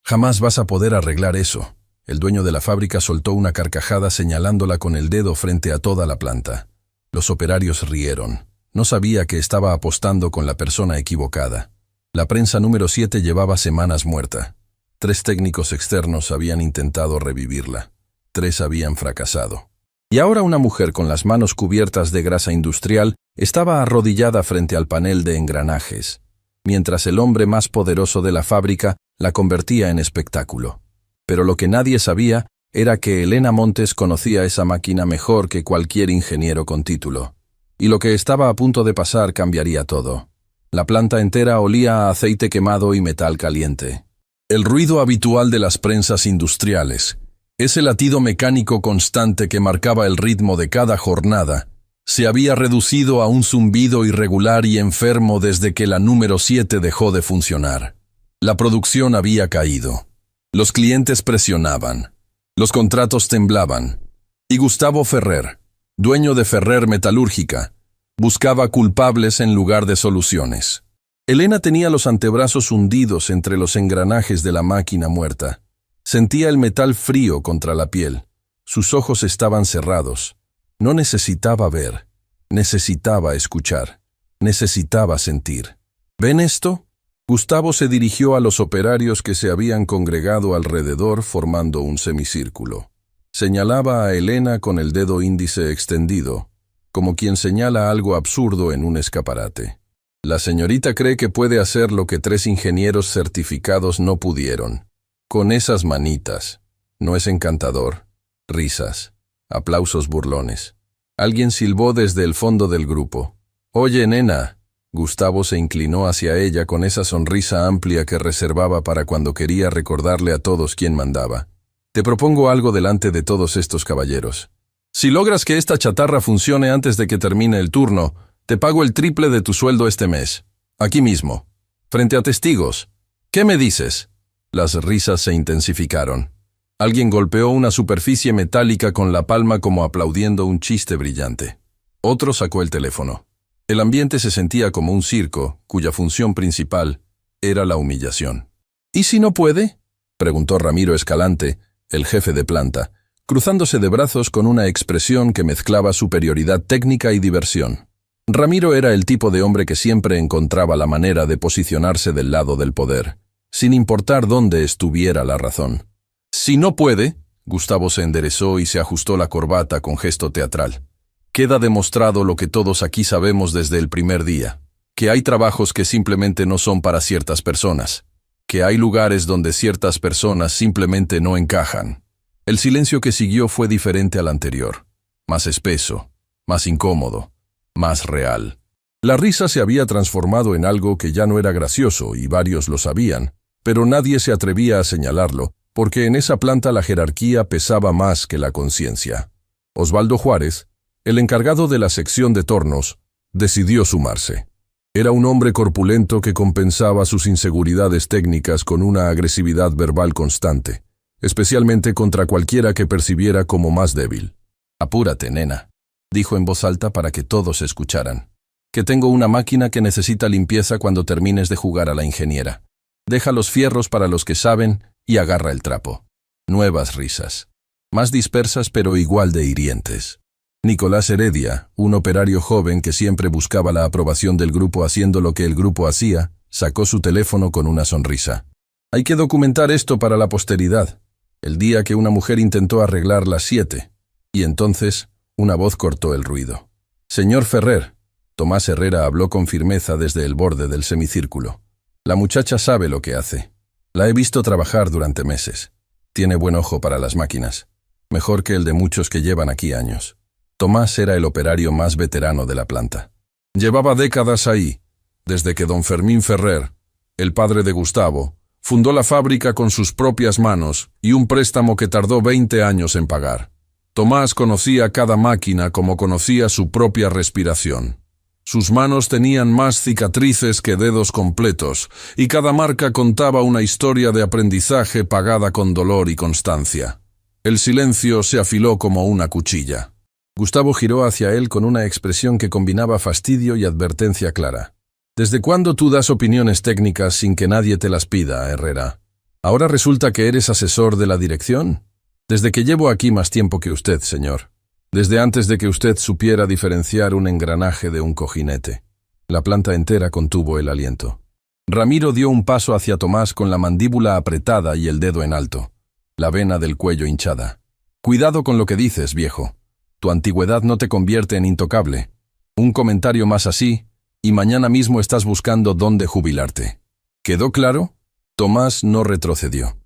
Jamás vas a poder arreglar eso. El dueño de la fábrica soltó una carcajada señalándola con el dedo frente a toda la planta. Los operarios rieron. No sabía que estaba apostando con la persona equivocada. La prensa número 7 llevaba semanas muerta. 3 técnicos externos habían intentado revivirla. 3 habían fracasado. Y ahora una mujer con las manos cubiertas de grasa industrial estaba arrodillada frente al panel de engranajes, mientras el hombre más poderoso de la fábrica la convertía en espectáculo. Pero lo que nadie sabía era que Elena Montes conocía esa máquina mejor que cualquier ingeniero con título. Y lo que estaba a punto de pasar cambiaría todo. La planta entera olía a aceite quemado y metal caliente. El ruido habitual de las prensas industriales, ese latido mecánico constante que marcaba el ritmo de cada jornada, se había reducido a un zumbido irregular y enfermo desde que la número 7 dejó de funcionar. La producción había caído. Los clientes presionaban. Los contratos temblaban. Y Gustavo Ferrer, dueño de Ferrer Metalúrgica, buscaba culpables en lugar de soluciones. Elena tenía los antebrazos hundidos entre los engranajes de la máquina muerta. Sentía el metal frío contra la piel. Sus ojos estaban cerrados. No necesitaba ver. Necesitaba escuchar. Necesitaba sentir. ¿Ven esto? Gustavo se dirigió a los operarios que se habían congregado alrededor formando un semicírculo. Señalaba a Elena con el dedo índice extendido, como quien señala algo absurdo en un escaparate. La señorita cree que puede hacer lo que 3 ingenieros certificados no pudieron. Con esas manitas. ¿No es encantador? Risas. Aplausos burlones. Alguien silbó desde el fondo del grupo. «Oye, nena». Gustavo se inclinó hacia ella con esa sonrisa amplia que reservaba para cuando quería recordarle a todos quién mandaba. «Te propongo algo delante de todos estos caballeros. Si logras que esta chatarra funcione antes de que termine el turno, te pago el triple de tu sueldo este mes. Aquí mismo. Frente a testigos. ¿Qué me dices?» Las risas se intensificaron. Alguien golpeó una superficie metálica con la palma como aplaudiendo un chiste brillante. Otro sacó el teléfono. El ambiente se sentía como un circo, cuya función principal era la humillación. «¿Y si no puede?», preguntó Ramiro Escalante, el jefe de planta, cruzándose de brazos con una expresión que mezclaba superioridad técnica y diversión. Ramiro era el tipo de hombre que siempre encontraba la manera de posicionarse del lado del poder, sin importar dónde estuviera la razón. «Si no puede», Gustavo se enderezó y se ajustó la corbata con gesto teatral. «Queda demostrado lo que todos aquí sabemos desde el primer día, que hay trabajos que simplemente no son para ciertas personas, que hay lugares donde ciertas personas simplemente no encajan». El silencio que siguió fue diferente al anterior, más espeso, más incómodo, más real. La risa se había transformado en algo que ya no era gracioso y varios lo sabían, pero nadie se atrevía a señalarlo, porque en esa planta la jerarquía pesaba más que la conciencia. Osvaldo Juárez, el encargado de la sección de tornos, decidió sumarse. Era un hombre corpulento que compensaba sus inseguridades técnicas con una agresividad verbal constante, especialmente contra cualquiera que percibiera como más débil. «Apúrate, nena», dijo en voz alta para que todos escucharan. «Que tengo una máquina que necesita limpieza cuando termines de jugar a la ingeniera. Deja los fierros para los que saben y agarra el trapo». Nuevas risas, más dispersas pero igual de hirientes. Nicolás Heredia, un operario joven que siempre buscaba la aprobación del grupo haciendo lo que el grupo hacía, sacó su teléfono con una sonrisa. «Hay que documentar esto para la posteridad. El día que una mujer intentó arreglar las 7. Y entonces una voz cortó el ruido. «Señor Ferrer», Tomás Herrera habló con firmeza desde el borde del semicírculo. «La muchacha sabe lo que hace. La he visto trabajar durante meses. Tiene buen ojo para las máquinas. Mejor que el de muchos que llevan aquí años». Tomás era el operario más veterano de la planta. Llevaba décadas ahí, desde que don Fermín Ferrer, el padre de Gustavo, fundó la fábrica con sus propias manos y un préstamo que tardó 20 años en pagar. Tomás conocía cada máquina como conocía su propia respiración. Sus manos tenían más cicatrices que dedos completos, y cada marca contaba una historia de aprendizaje pagada con dolor y constancia. El silencio se afiló como una cuchilla. Gustavo giró hacia él con una expresión que combinaba fastidio y advertencia clara. «¿Desde cuándo tú das opiniones técnicas sin que nadie te las pida, Herrera? ¿Ahora resulta que eres asesor de la dirección? Desde que llevo aquí más tiempo que usted, señor. Desde antes de que usted supiera diferenciar un engranaje de un cojinete. La planta entera contuvo el aliento. Ramiro dio un paso hacia Tomás con la mandíbula apretada y el dedo en alto, la vena del cuello hinchada. Cuidado con lo que dices, viejo. Tu antigüedad no te convierte en intocable. Un comentario más así, y mañana mismo estás buscando dónde jubilarte. ¿Quedó claro? Tomás no retrocedió.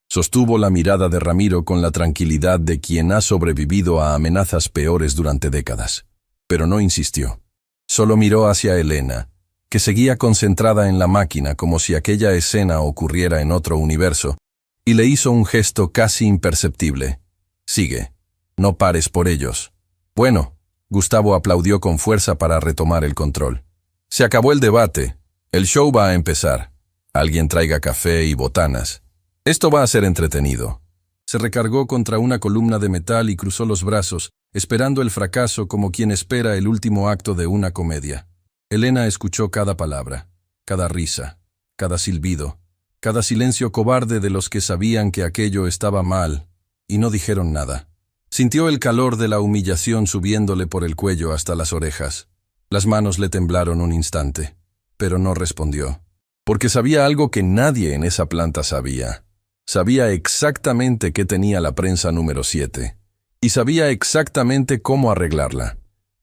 Sostuvo la mirada de Ramiro con la tranquilidad de quien ha sobrevivido a amenazas peores durante décadas. Pero no insistió. Solo miró hacia Elena, que seguía concentrada en la máquina como si aquella escena ocurriera en otro universo, y le hizo un gesto casi imperceptible. Sigue. No pares por ellos. Bueno, Gustavo aplaudió con fuerza para retomar el control. Se acabó el debate. El show va a empezar. Alguien traiga café y botanas. Esto va a ser entretenido. Se recargó contra una columna de metal y cruzó los brazos, esperando el fracaso como quien espera el último acto de una comedia. Elena escuchó cada palabra, cada risa, cada silbido, cada silencio cobarde de los que sabían que aquello estaba mal, y no dijeron nada. Sintió el calor de la humillación subiéndole por el cuello hasta las orejas. Las manos le temblaron un instante, pero no respondió, porque sabía algo que nadie en esa planta sabía. Sabía exactamente qué tenía la prensa número 7, y sabía exactamente cómo arreglarla.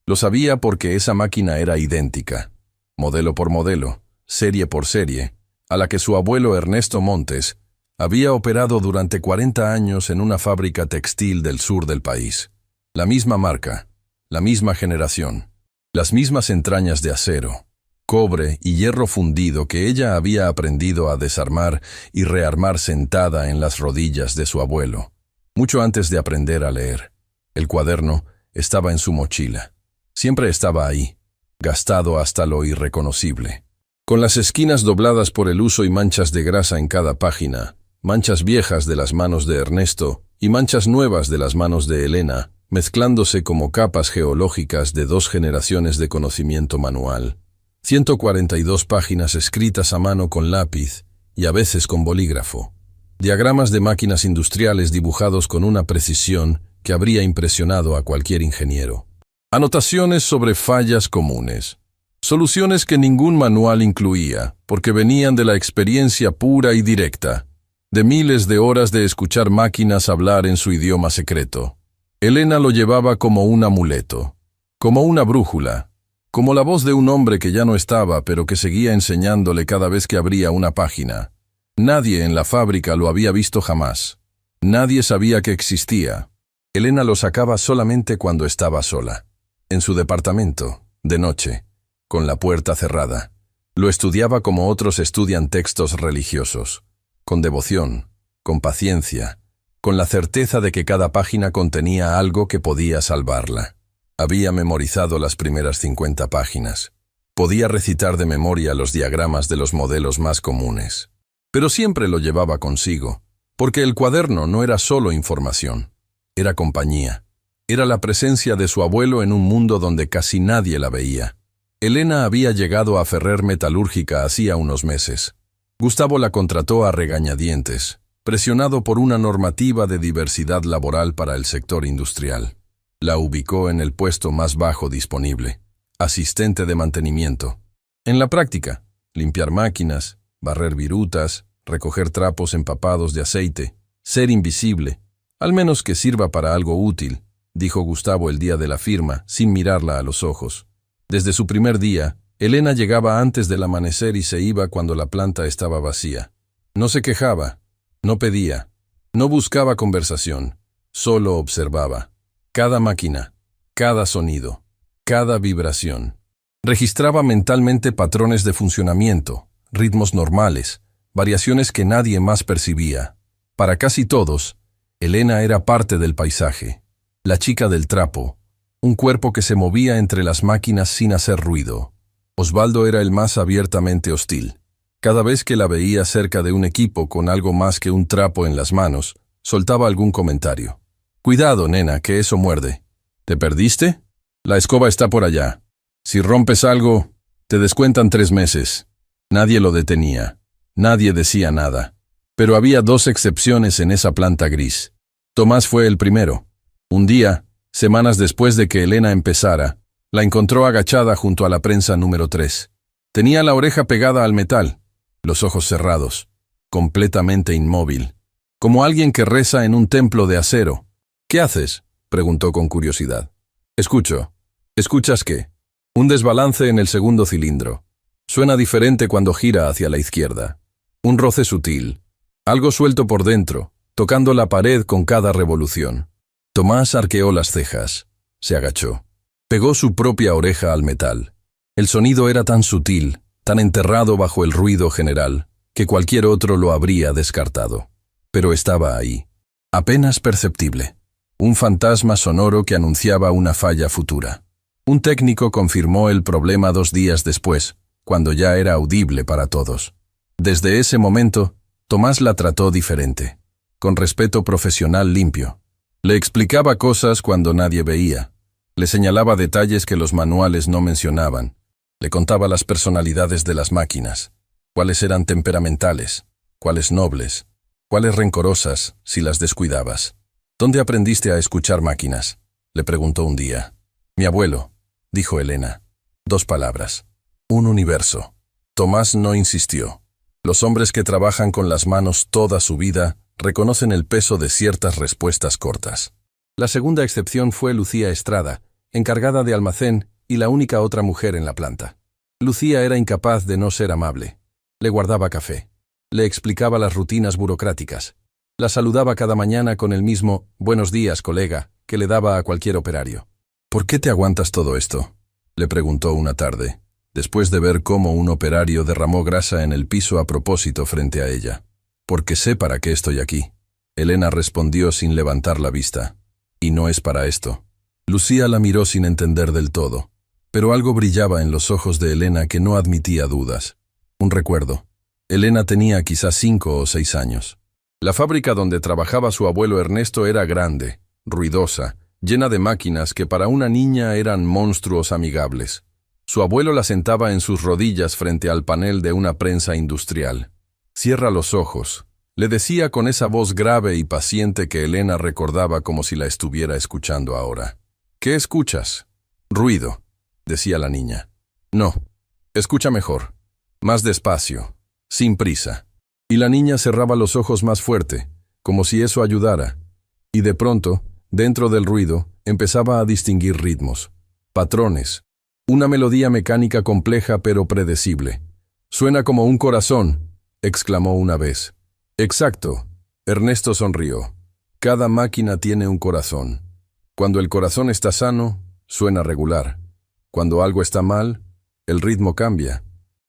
Lo sabía porque esa máquina era idéntica, modelo por modelo, serie por serie, a la que su abuelo Ernesto Montes había operado durante 40 años en una fábrica textil del sur del país. La misma marca, la misma generación, las mismas entrañas de acero, cobre y hierro fundido que ella había aprendido a desarmar y rearmar sentada en las rodillas de su abuelo, mucho antes de aprender a leer. El cuaderno estaba en su mochila. Siempre estaba ahí, gastado hasta lo irreconocible, con las esquinas dobladas por el uso y manchas de grasa en cada página, manchas viejas de las manos de Ernesto y manchas nuevas de las manos de Elena, mezclándose como capas geológicas de 2 generaciones de conocimiento manual. 142 páginas escritas a mano con lápiz y a veces con bolígrafo. Diagramas de máquinas industriales dibujados con una precisión que habría impresionado a cualquier ingeniero. Anotaciones sobre fallas comunes. Soluciones que ningún manual incluía, porque venían de la experiencia pura y directa, de miles de horas de escuchar máquinas hablar en su idioma secreto. Elena lo llevaba como un amuleto, como una brújula, como la voz de un hombre que ya no estaba, pero que seguía enseñándole cada vez que abría una página. Nadie en la fábrica lo había visto jamás. Nadie sabía que existía. Elena lo sacaba solamente cuando estaba sola, en su departamento, de noche, con la puerta cerrada. Lo estudiaba como otros estudian textos religiosos, con devoción, con paciencia, con la certeza de que cada página contenía algo que podía salvarla. Había memorizado las primeras 50 páginas. Podía recitar de memoria los diagramas de los modelos más comunes. Pero siempre lo llevaba consigo, porque el cuaderno no era solo información, era compañía. Era la presencia de su abuelo en un mundo donde casi nadie la veía. Elena había llegado a Ferrer Metalúrgica hacía unos meses. Gustavo la contrató a regañadientes, presionado por una normativa de diversidad laboral para el sector industrial. La ubicó en el puesto más bajo disponible, asistente de mantenimiento. En la práctica, limpiar máquinas, barrer virutas, recoger trapos empapados de aceite, ser invisible, al menos que sirva para algo útil, dijo Gustavo el día de la firma, sin mirarla a los ojos. Desde su primer día, Elena llegaba antes del amanecer y se iba cuando la planta estaba vacía. No se quejaba, no pedía, no buscaba conversación, solo observaba. Cada máquina, cada sonido, cada vibración. Registraba mentalmente patrones de funcionamiento, ritmos normales, variaciones que nadie más percibía. Para casi todos, Elena era parte del paisaje, la chica del trapo, un cuerpo que se movía entre las máquinas sin hacer ruido. Osvaldo era el más abiertamente hostil. Cada vez que la veía cerca de un equipo con algo más que un trapo en las manos, soltaba algún comentario. «Cuidado, nena, que eso muerde. ¿Te perdiste? La escoba está por allá. Si rompes algo, te descuentan 3 meses». Nadie lo detenía. Nadie decía nada. Pero había dos excepciones en esa planta gris. Tomás fue el primero. Un día, semanas después de que Elena empezara, la encontró agachada junto a la prensa número 3. Tenía la oreja pegada al metal, los ojos cerrados, completamente inmóvil, como alguien que reza en un templo de acero. «¿Qué haces?», preguntó con curiosidad. «Escucho». «¿Escuchas qué?». «Un desbalance en el segundo cilindro. Suena diferente cuando gira hacia la izquierda. Un roce sutil. Algo suelto por dentro, tocando la pared con cada revolución». Tomás arqueó las cejas. Se agachó. Pegó su propia oreja al metal. El sonido era tan sutil, tan enterrado bajo el ruido general, que cualquier otro lo habría descartado. Pero estaba ahí, apenas perceptible. Un fantasma sonoro que anunciaba una falla futura. Un técnico confirmó el problema 2 días después, cuando ya era audible para todos. Desde ese momento, Tomás la trató diferente, con respeto profesional limpio. Le explicaba cosas cuando nadie veía. Le señalaba detalles que los manuales no mencionaban. Le contaba las personalidades de las máquinas, cuáles eran temperamentales, cuáles nobles, cuáles rencorosas si las descuidabas. «¿Dónde aprendiste a escuchar máquinas?», le preguntó un día. «Mi abuelo», dijo Elena. 2 palabras. Un universo. Tomás no insistió. Los hombres que trabajan con las manos toda su vida reconocen el peso de ciertas respuestas cortas. La segunda excepción fue Lucía Estrada, encargada de almacén y la única otra mujer en la planta. Lucía era incapaz de no ser amable. Le guardaba café. Le explicaba las rutinas burocráticas. La saludaba cada mañana con el mismo «buenos días, colega» que le daba a cualquier operario. «¿Por qué te aguantas todo esto?», le preguntó una tarde, después de ver cómo un operario derramó grasa en el piso a propósito frente a ella. «Porque sé para qué estoy aquí», Elena respondió sin levantar la vista. «Y no es para esto». Lucía la miró sin entender del todo, pero algo brillaba en los ojos de Elena que no admitía dudas. Un recuerdo. Elena tenía quizás 5 o 6 años. La fábrica donde trabajaba su abuelo Ernesto era grande, ruidosa, llena de máquinas que para una niña eran monstruos amigables. Su abuelo la sentaba en sus rodillas frente al panel de una prensa industrial. «Cierra los ojos», le decía con esa voz grave y paciente que Elena recordaba como si la estuviera escuchando ahora. «¿Qué escuchas?». «Ruido», decía la niña. «No, escucha mejor, más despacio, sin prisa». Y la niña cerraba los ojos más fuerte, como si eso ayudara. Y de pronto, dentro del ruido, empezaba a distinguir ritmos, patrones, una melodía mecánica compleja pero predecible. «Suena como un corazón», exclamó una vez. «Exacto», Ernesto sonrió. «Cada máquina tiene un corazón. Cuando el corazón está sano, suena regular. Cuando algo está mal, el ritmo cambia.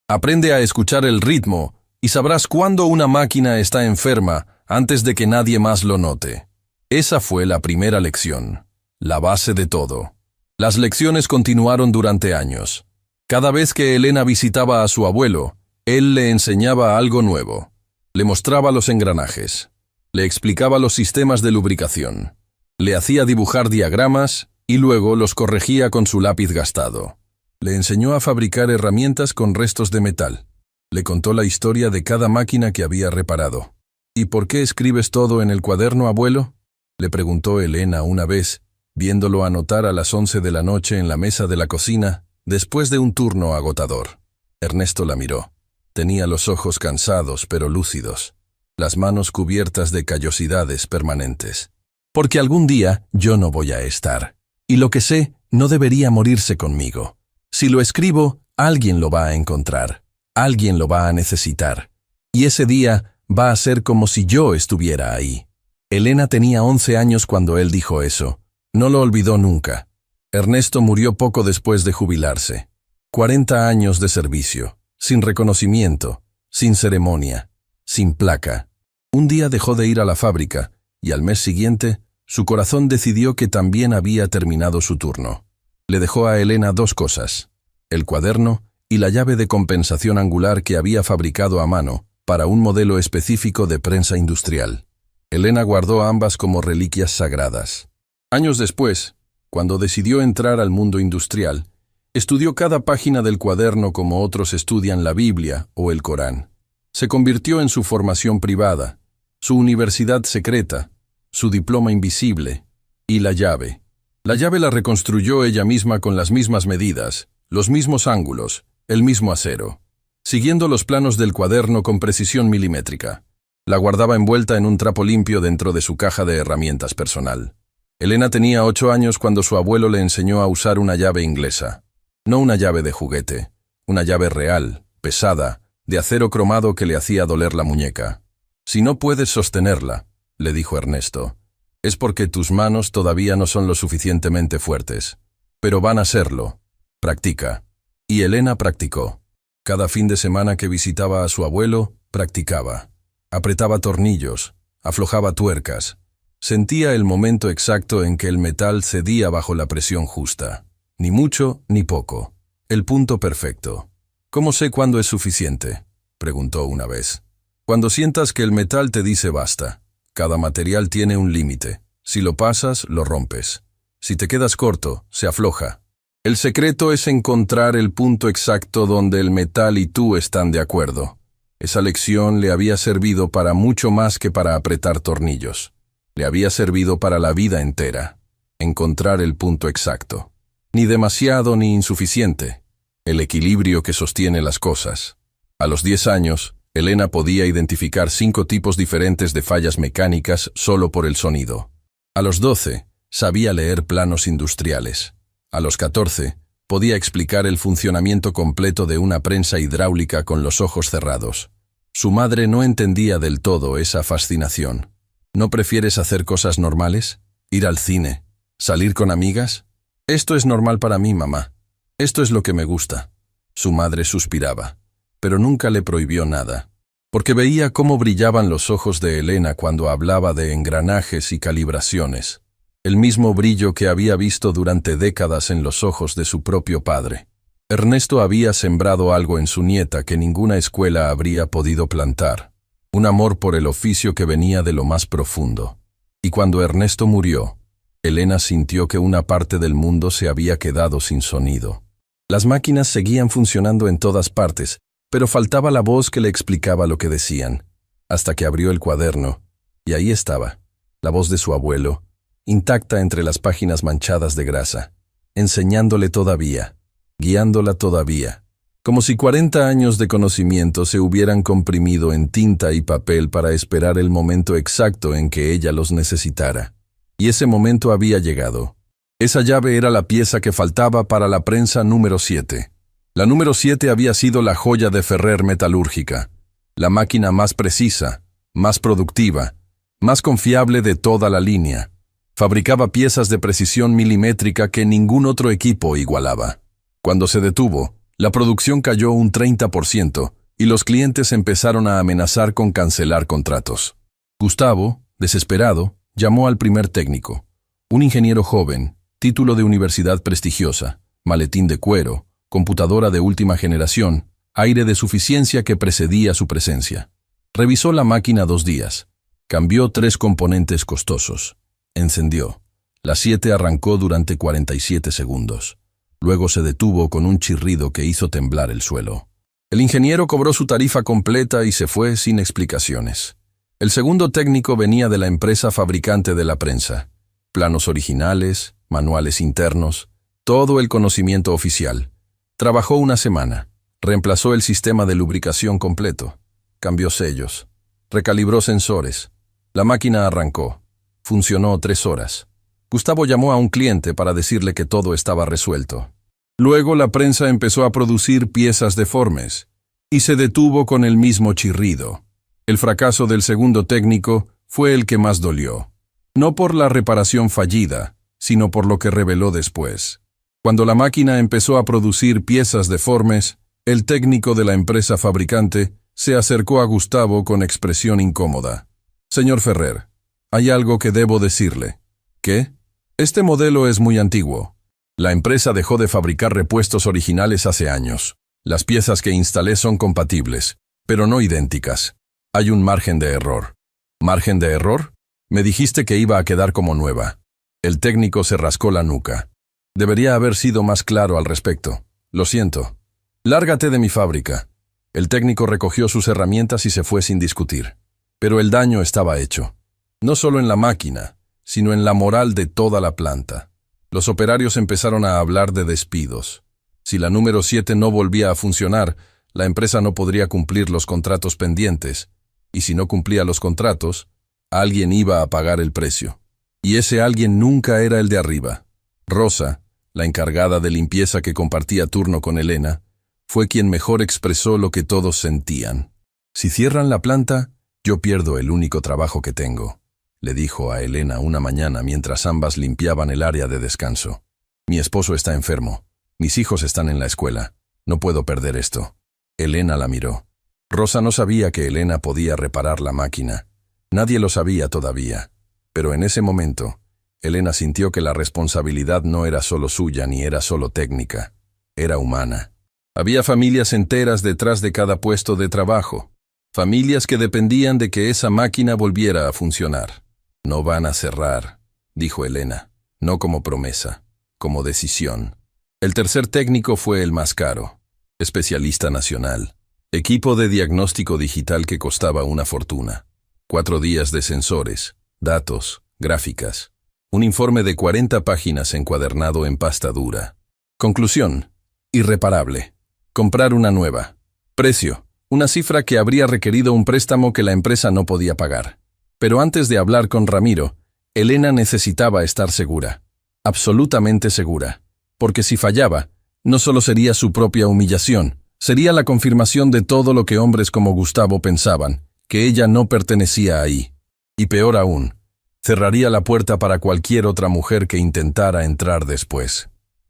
Aprende a escuchar el ritmo y sabrás cuándo una máquina está enferma antes de que nadie más lo note». Esa fue la primera lección, la base de todo. Las lecciones continuaron durante años. Cada vez que Elena visitaba a su abuelo, él le enseñaba algo nuevo. Le mostraba los engranajes, le explicaba los sistemas de lubricación, le hacía dibujar diagramas y luego los corregía con su lápiz gastado. Le enseñó a fabricar herramientas con restos de metal. Le contó la historia de cada máquina que había reparado. «¿Y por qué escribes todo en el cuaderno, abuelo?», le preguntó Elena una vez, viéndolo anotar a las 11 de la noche en la mesa de la cocina, después de un turno agotador. Ernesto la miró. Tenía los ojos cansados pero lúcidos, las manos cubiertas de callosidades permanentes. «Porque algún día yo no voy a estar, y lo que sé no debería morirse conmigo. Si lo escribo, alguien lo va a encontrar, alguien lo va a necesitar, y ese día va a ser como si yo estuviera ahí». Elena tenía 11 años cuando él dijo eso. No lo olvidó nunca. Ernesto murió poco después de jubilarse. 40 años de servicio, sin reconocimiento, sin ceremonia, sin placa. Un día dejó de ir a la fábrica, y al mes siguiente, su corazón decidió que también había terminado su turno. Le dejó a Elena 2 cosas, el cuaderno y la llave de compensación angular que había fabricado a mano para un modelo específico de prensa industrial. Elena guardó ambas como reliquias sagradas. Años después, cuando decidió entrar al mundo industrial, estudió cada página del cuaderno como otros estudian la Biblia o el Corán. Se convirtió en su formación privada, su universidad secreta, su diploma invisible y la llave. La llave la reconstruyó ella misma con las mismas medidas, los mismos ángulos, el mismo acero, siguiendo los planos del cuaderno con precisión milimétrica. La guardaba envuelta en un trapo limpio dentro de su caja de herramientas personal. Elena tenía 8 años cuando su abuelo le enseñó a usar una llave inglesa. No una llave de juguete, una llave real, pesada, de acero cromado que le hacía doler la muñeca. «Si no puedes sostenerla», le dijo Ernesto, «es porque tus manos todavía no son lo suficientemente fuertes. Pero van a serlo. Practica». Y Elena practicó. Cada fin de semana que visitaba a su abuelo, practicaba. Apretaba tornillos, aflojaba tuercas. Sentía el momento exacto en que el metal cedía bajo la presión justa. Ni mucho ni poco. El punto perfecto. «¿Cómo sé cuándo es suficiente?», preguntó una vez. «Cuando sientas que el metal te dice basta. Cada material tiene un límite. Si lo pasas, lo rompes. Si te quedas corto, se afloja. El secreto es encontrar el punto exacto donde el metal y tú están de acuerdo». Esa lección le había servido para mucho más que para apretar tornillos. Le había servido para la vida entera. Encontrar el punto exacto. Ni demasiado ni insuficiente. El equilibrio que sostiene las cosas. A los 10 años, Elena podía identificar 5 tipos diferentes de fallas mecánicas solo por el sonido. A los 12, sabía leer planos industriales. A los 14, podía explicar el funcionamiento completo de una prensa hidráulica con los ojos cerrados. Su madre no entendía del todo esa fascinación. ¿No prefieres hacer cosas normales? ¿Ir al cine? ¿Salir con amigas? Esto es normal para mí, mamá. Esto es lo que me gusta. Su madre suspiraba, pero nunca le prohibió nada, porque veía cómo brillaban los ojos de Elena cuando hablaba de engranajes y calibraciones. El mismo brillo que había visto durante décadas en los ojos de su propio padre. Ernesto había sembrado algo en su nieta que ninguna escuela habría podido plantar. Un amor por el oficio que venía de lo más profundo. Y cuando Ernesto murió, Elena sintió que una parte del mundo se había quedado sin sonido. Las máquinas seguían funcionando en todas partes, pero faltaba la voz que le explicaba lo que decían. Hasta que abrió el cuaderno, y ahí estaba, la voz de su abuelo, intacta entre las páginas manchadas de grasa, enseñándole todavía, guiándola todavía, como si 40 años de conocimiento se hubieran comprimido en tinta y papel para esperar el momento exacto en que ella los necesitara. Y ese momento había llegado. Esa llave era la pieza que faltaba para la prensa número 7. La número 7 había sido la joya de Ferrer metalúrgica, la máquina más precisa, más productiva, más confiable de toda la línea. Fabricaba piezas de precisión milimétrica que ningún otro equipo igualaba. Cuando se detuvo, la producción cayó un 30% y los clientes empezaron a amenazar con cancelar contratos. Gustavo, desesperado, llamó al primer técnico, un ingeniero joven, título de universidad prestigiosa, maletín de cuero, computadora de última generación, aire de suficiencia que precedía su presencia. Revisó la máquina 2 días, cambió 3 componentes costosos, encendió. La 7 arrancó durante 47 segundos. Luego se detuvo con un chirrido que hizo temblar el suelo. El ingeniero cobró su tarifa completa y se fue sin explicaciones. El segundo técnico venía de la empresa fabricante de la prensa. Planos originales, manuales internos, todo el conocimiento oficial. Trabajó una semana. Reemplazó el sistema de lubricación completo. Cambió sellos. Recalibró sensores. La máquina arrancó. Funcionó 3 horas. Gustavo llamó a un cliente para decirle que todo estaba resuelto. Luego la prensa empezó a producir piezas deformes y se detuvo con el mismo chirrido. El fracaso del segundo técnico fue el que más dolió. No por la reparación fallida, sino por lo que reveló después. Cuando la máquina empezó a producir piezas deformes, el técnico de la empresa fabricante se acercó a Gustavo con expresión incómoda. «Señor Ferrer, hay algo que debo decirle». «¿Qué?» «Este modelo es muy antiguo. La empresa dejó de fabricar repuestos originales hace años. Las piezas que instalé son compatibles, pero no idénticas. Hay un margen de error». «¿Margen de error? Me dijiste que iba a quedar como nueva». El técnico se rascó la nuca. «Debería haber sido más claro al respecto. Lo siento. Lárgate de mi fábrica». El técnico recogió sus herramientas y se fue sin discutir. Pero el daño estaba hecho. No solo en la máquina, sino en la moral de toda la planta. Los operarios empezaron a hablar de despidos. Si la número 7 no volvía a funcionar, la empresa no podría cumplir los contratos pendientes. Y si no cumplía los contratos, alguien iba a pagar el precio. Y ese alguien nunca era el de arriba. Rosa, la encargada de limpieza que compartía turno con Elena, fue quien mejor expresó lo que todos sentían. «Si cierran la planta, yo pierdo el único trabajo que tengo», le dijo a Elena una mañana mientras ambas limpiaban el área de descanso. «Mi esposo está enfermo. Mis hijos están en la escuela. No puedo perder esto». Elena la miró. Rosa no sabía que Elena podía reparar la máquina. Nadie lo sabía todavía. Pero en ese momento, Elena sintió que la responsabilidad no era solo suya ni era solo técnica. Era humana. Había familias enteras detrás de cada puesto de trabajo. Familias que dependían de que esa máquina volviera a funcionar. «No van a cerrar», dijo Elena, no como promesa, como decisión. El tercer técnico fue el más caro. Especialista nacional. Equipo de diagnóstico digital que costaba una fortuna. 4 días de sensores, datos, gráficas. Un informe de 40 páginas encuadernado en pasta dura. Conclusión: irreparable. Comprar una nueva. Precio: una cifra que habría requerido un préstamo que la empresa no podía pagar. Pero antes de hablar con Ramiro, Elena necesitaba estar segura. Absolutamente segura. Porque si fallaba, no solo sería su propia humillación, sería la confirmación de todo lo que hombres como Gustavo pensaban, que ella no pertenecía ahí. Y peor aún, cerraría la puerta para cualquier otra mujer que intentara entrar después.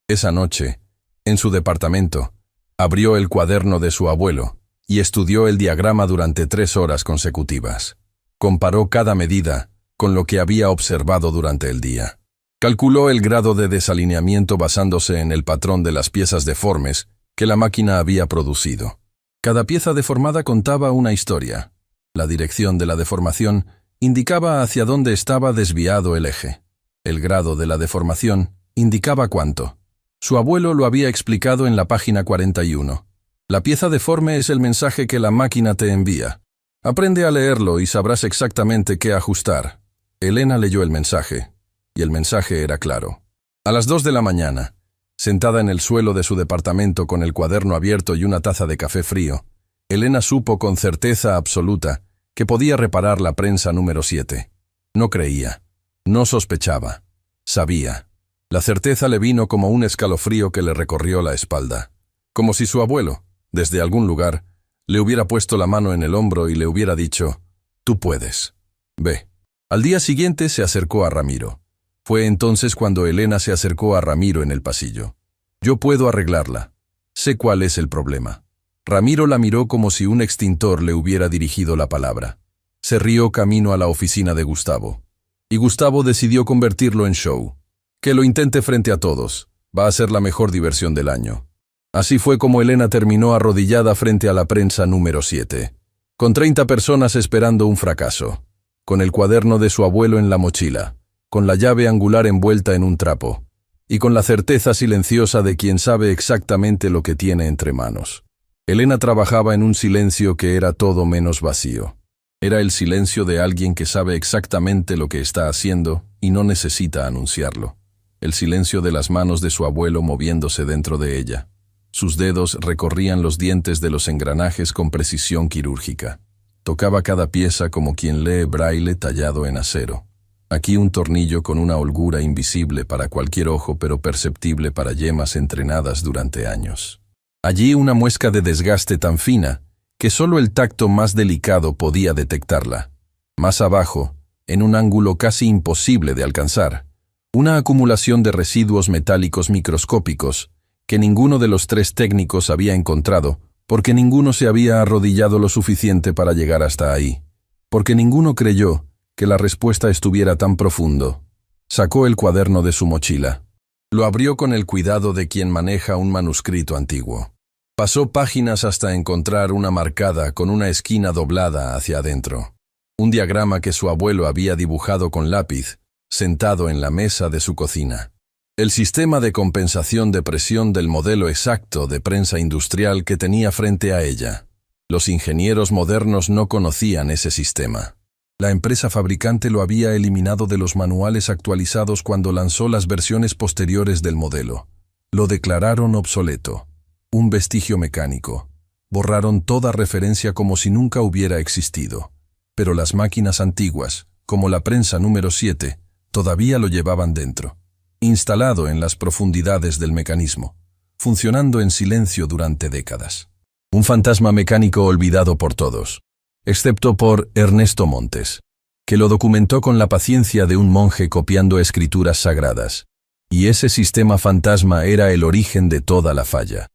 Esa noche, en su departamento, abrió el cuaderno de su abuelo y estudió el diagrama durante 3 horas consecutivas. Comparó cada medida con lo que había observado durante el día. Calculó el grado de desalineamiento basándose en el patrón de las piezas deformes que la máquina había producido. Cada pieza deformada contaba una historia. La dirección de la deformación indicaba hacia dónde estaba desviado el eje. El grado de la deformación indicaba cuánto. Su abuelo lo había explicado en la página 41. La pieza deforme es el mensaje que la máquina te envía. Aprende a leerlo y sabrás exactamente qué ajustar. Elena leyó el mensaje, y el mensaje era claro. A las 2 de la mañana, sentada en el suelo de su departamento con el cuaderno abierto y una taza de café frío, Elena supo con certeza absoluta que podía reparar la prensa número 7. No creía, no sospechaba, sabía. La certeza le vino como un escalofrío que le recorrió la espalda, como si su abuelo, desde algún lugar, le hubiera puesto la mano en el hombro y le hubiera dicho: «Tú puedes. Ve». Al día siguiente se acercó a Ramiro. Fue entonces cuando Elena se acercó a Ramiro en el pasillo. «Yo puedo arreglarla. Sé cuál es el problema». Ramiro la miró como si un extintor le hubiera dirigido la palabra. Se rió camino a la oficina de Gustavo. Y Gustavo decidió convertirlo en show. Que lo intente frente a todos. Va a ser la mejor diversión del año. Así fue como Elena terminó arrodillada frente a la prensa número 7, con 30 personas esperando un fracaso, con el cuaderno de su abuelo en la mochila, con la llave angular envuelta en un trapo, y con la certeza silenciosa de quien sabe exactamente lo que tiene entre manos. Elena trabajaba en un silencio que era todo menos vacío. Era el silencio de alguien que sabe exactamente lo que está haciendo y no necesita anunciarlo. El silencio de las manos de su abuelo moviéndose dentro de ella. Sus dedos recorrían los dientes de los engranajes con precisión quirúrgica. Tocaba cada pieza como quien lee braille tallado en acero. Aquí un tornillo con una holgura invisible para cualquier ojo pero perceptible para yemas entrenadas durante años. Allí una muesca de desgaste tan fina que solo el tacto más delicado podía detectarla. Más abajo, en un ángulo casi imposible de alcanzar, una acumulación de residuos metálicos microscópicos que ninguno de los 3 técnicos había encontrado, porque ninguno se había arrodillado lo suficiente para llegar hasta ahí, porque ninguno creyó que la respuesta estuviera tan profundo. Sacó el cuaderno de su mochila. Lo abrió con el cuidado de quien maneja un manuscrito antiguo. Pasó páginas hasta encontrar una marcada con una esquina doblada hacia adentro. Un diagrama que su abuelo había dibujado con lápiz, sentado en la mesa de su cocina. El sistema de compensación de presión del modelo exacto de prensa industrial que tenía frente a ella. Los ingenieros modernos no conocían ese sistema. La empresa fabricante lo había eliminado de los manuales actualizados cuando lanzó las versiones posteriores del modelo. Lo declararon obsoleto, un vestigio mecánico. Borraron toda referencia como si nunca hubiera existido. Pero las máquinas antiguas, como la prensa número 7, todavía lo llevaban dentro, instalado en las profundidades del mecanismo, funcionando en silencio durante décadas. Un fantasma mecánico olvidado por todos, excepto por Ernesto Montes, que lo documentó con la paciencia de un monje copiando escrituras sagradas. Y ese sistema fantasma era el origen de toda la falla.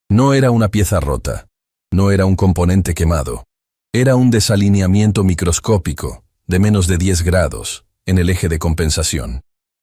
No era una pieza rota, no era un componente quemado, era un desalineamiento microscópico de menos de 10 grados en el eje de compensación.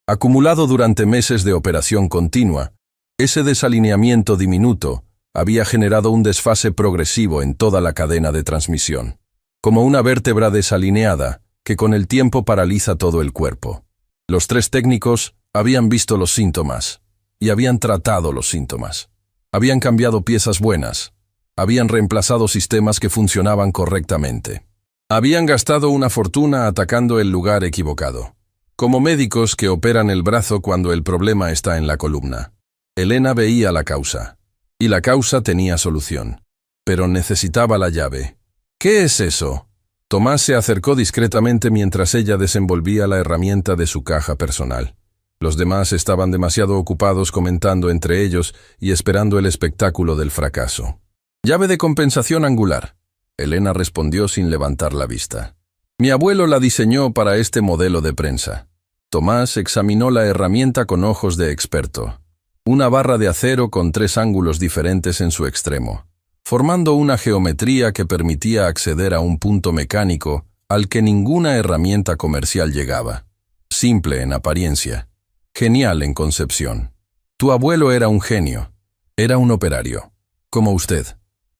Acumulado durante meses de operación continua, ese desalineamiento diminuto había generado un desfase progresivo en toda la cadena de transmisión, como una vértebra desalineada que con el tiempo paraliza todo el cuerpo. Los 3 técnicos habían visto los síntomas y habían tratado los síntomas. Habían cambiado piezas buenas, habían reemplazado sistemas que funcionaban correctamente. Habían gastado una fortuna atacando el lugar equivocado, como médicos que operan el brazo cuando el problema está en la columna. Elena veía la causa. Y la causa tenía solución. Pero necesitaba la llave. ¿Qué es eso? Tomás se acercó discretamente mientras ella desenvolvía la herramienta de su caja personal. Los demás estaban demasiado ocupados comentando entre ellos y esperando el espectáculo del fracaso. Llave de compensación angular. Elena respondió sin levantar la vista. Mi abuelo la diseñó para este modelo de prensa. Tomás examinó la herramienta con ojos de experto. Una barra de acero con 3 ángulos diferentes en su extremo, formando una geometría que permitía acceder a un punto mecánico al que ninguna herramienta comercial llegaba. Simple en apariencia, genial en concepción. Tu abuelo era un genio, era un operario, como usted.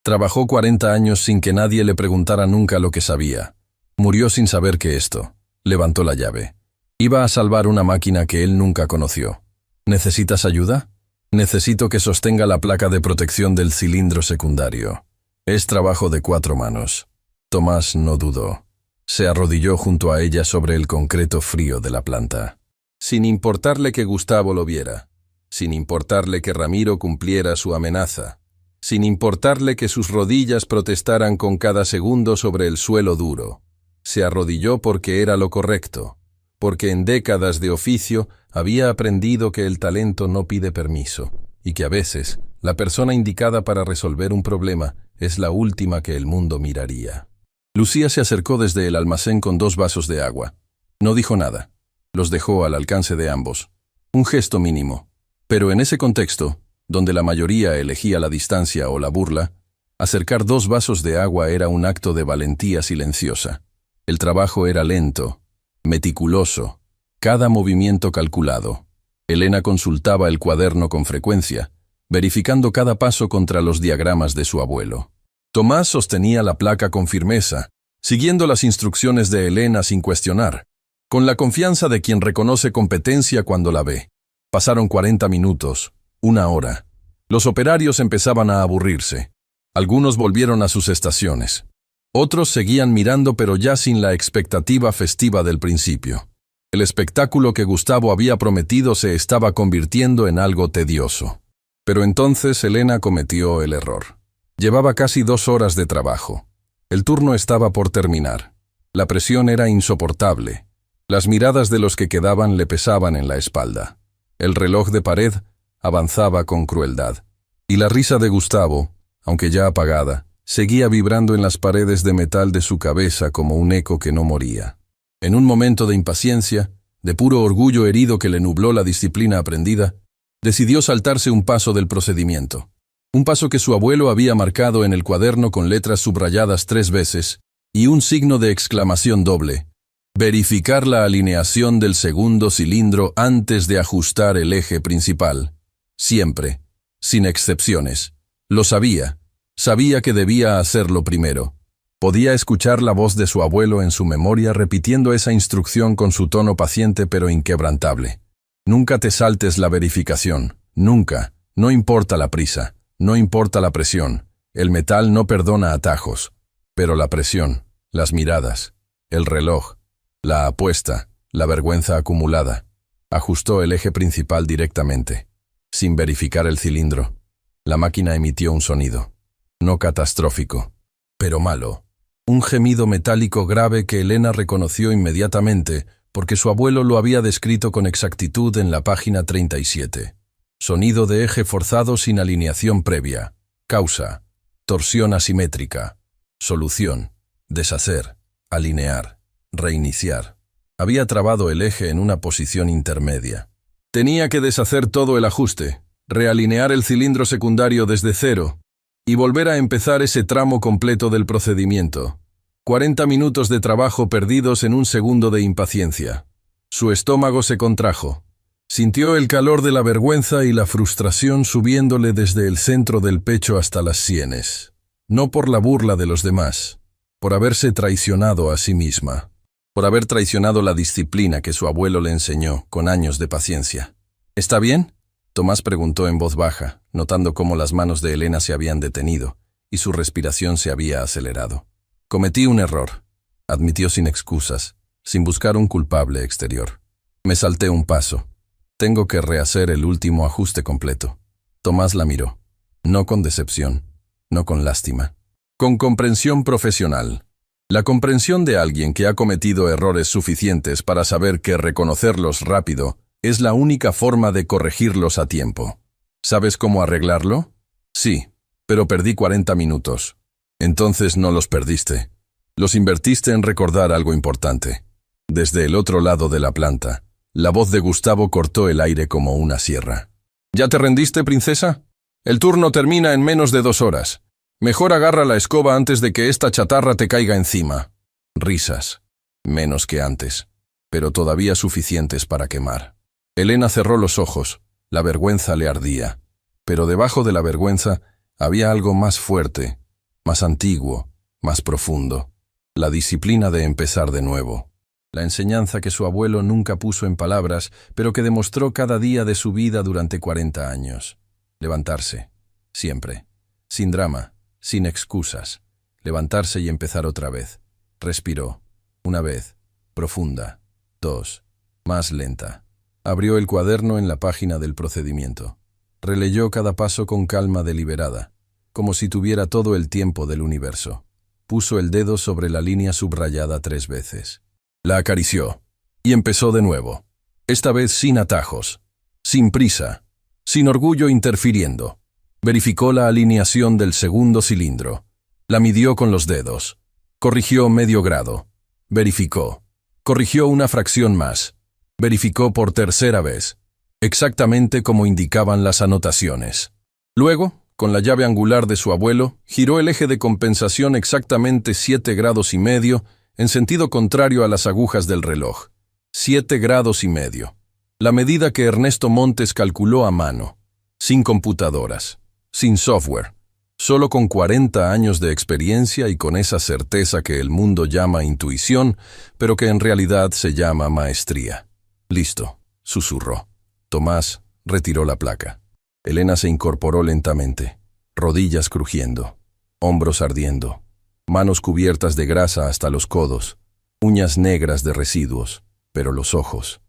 Trabajó 40 años sin que nadie le preguntara nunca lo que sabía. Murió sin saber que esto. Levantó la llave. Iba a salvar una máquina que él nunca conoció. ¿Necesitas ayuda? Necesito que sostenga la placa de protección del cilindro secundario. Es trabajo de 4 manos. Tomás no dudó. Se arrodilló junto a ella sobre el concreto frío de la planta. Sin importarle que Gustavo lo viera, sin importarle que Ramiro cumpliera su amenaza, sin importarle que sus rodillas protestaran con cada segundo sobre el suelo duro, se arrodilló porque era lo correcto, porque en décadas de oficio había aprendido que el talento no pide permiso y que a veces la persona indicada para resolver un problema es la última que el mundo miraría. Lucía se acercó desde el almacén con 2 vasos de agua. No dijo nada. Los dejó al alcance de ambos. Un gesto mínimo. Pero en ese contexto, donde la mayoría elegía la distancia o la burla, acercar 2 vasos de agua era un acto de valentía silenciosa. El trabajo era lento, meticuloso, cada movimiento calculado. Elena consultaba el cuaderno con frecuencia, verificando cada paso contra los diagramas de su abuelo. Tomás sostenía la placa con firmeza, siguiendo las instrucciones de Elena sin cuestionar, con la confianza de quien reconoce competencia cuando la ve. Pasaron 40 minutos, 1 hora. Los operarios empezaban a aburrirse. Algunos volvieron a sus estaciones. Otros seguían mirando pero ya sin la expectativa festiva del principio. El espectáculo que Gustavo había prometido se estaba convirtiendo en algo tedioso. Pero entonces Elena cometió el error. Llevaba casi 2 horas de trabajo. El turno estaba por terminar. La presión era insoportable. Las miradas de los que quedaban le pesaban en la espalda. El reloj de pared avanzaba con crueldad. Y la risa de Gustavo, aunque ya apagada, seguía vibrando en las paredes de metal de su cabeza como un eco que no moría. En un momento de impaciencia, de puro orgullo herido que le nubló la disciplina aprendida, decidió saltarse un paso del procedimiento. Un paso que su abuelo había marcado en el cuaderno con letras subrayadas 3 veces y un signo de exclamación doble. Verificar la alineación del segundo cilindro antes de ajustar el eje principal. Siempre, sin excepciones. Lo sabía. Sabía que debía hacerlo primero. Podía escuchar la voz de su abuelo en su memoria repitiendo esa instrucción con su tono paciente pero inquebrantable. Nunca te saltes la verificación. Nunca. No importa la prisa. No importa la presión. El metal no perdona atajos, pero la presión, las miradas, el reloj, la apuesta, la vergüenza acumulada. Ajustó el eje principal directamente, sin verificar el cilindro. La máquina emitió un sonido, no catastrófico, pero malo. Un gemido metálico grave que Elena reconoció inmediatamente porque su abuelo lo había descrito con exactitud en la página 37. Sonido de eje forzado sin alineación previa. Causa: torsión asimétrica. Solución: deshacer, alinear, reiniciar. Había trabado el eje en una posición intermedia. Tenía que deshacer todo el ajuste, realinear el cilindro secundario desde cero y volver a empezar ese tramo completo del procedimiento. 40 minutos de trabajo perdidos en un segundo de impaciencia. Su estómago se contrajo. Sintió el calor de la vergüenza y la frustración subiéndole desde el centro del pecho hasta las sienes. No por la burla de los demás, por haberse traicionado a sí misma. Por haber traicionado la disciplina que su abuelo le enseñó con años de paciencia. ¿Está bien?, Tomás preguntó en voz baja, notando cómo las manos de Elena se habían detenido y su respiración se había acelerado. Cometí un error, admitió sin excusas, sin buscar un culpable exterior. Me salté un paso. Tengo que rehacer el último ajuste completo. Tomás la miró, no con decepción, no con lástima, con comprensión profesional. La comprensión de alguien que ha cometido errores suficientes para saber que reconocerlos rápido es la única forma de corregirlos a tiempo. ¿Sabes cómo arreglarlo? Sí, pero perdí 40 minutos. Entonces no los perdiste. Los invertiste en recordar algo importante. Desde el otro lado de la planta, la voz de Gustavo cortó el aire como una sierra. ¿Ya te rendiste, princesa? El turno termina en menos de 2 horas. Mejor agarra la escoba antes de que esta chatarra te caiga encima. Risas. Menos que antes, pero todavía suficientes para quemar. Elena cerró los ojos. La vergüenza le ardía. Pero debajo de la vergüenza había algo más fuerte, más antiguo, más profundo. La disciplina de empezar de nuevo. La enseñanza que su abuelo nunca puso en palabras, pero que demostró cada día de su vida durante 40 años. Levantarse. Siempre. Sin drama. Sin excusas. Levantarse y empezar otra vez. Respiró. Una vez. Profunda. 2. Más lenta. Abrió el cuaderno en la página del procedimiento. Releyó cada paso con calma deliberada, como si tuviera todo el tiempo del universo. Puso el dedo sobre la línea subrayada 3 veces. La acarició. Y empezó de nuevo. Esta vez sin atajos. Sin prisa. Sin orgullo interfiriendo. Verificó la alineación del segundo cilindro. La midió con los dedos. Corrigió medio grado. Verificó. Corrigió una fracción más. Verificó por tercera vez. Exactamente como indicaban las anotaciones. Luego, con la llave angular de su abuelo, giró el eje de compensación exactamente 7 grados y medio en sentido contrario a las agujas del reloj. 7 grados y medio. La medida que Ernesto Montes calculó a mano. Sin computadoras. Sin software, solo con 40 años de experiencia y con esa certeza que el mundo llama intuición, pero que en realidad se llama maestría. Listo, susurró. Tomás retiró la placa. Elena se incorporó lentamente, rodillas crujiendo, hombros ardiendo, manos cubiertas de grasa hasta los codos, uñas negras de residuos, pero los ojos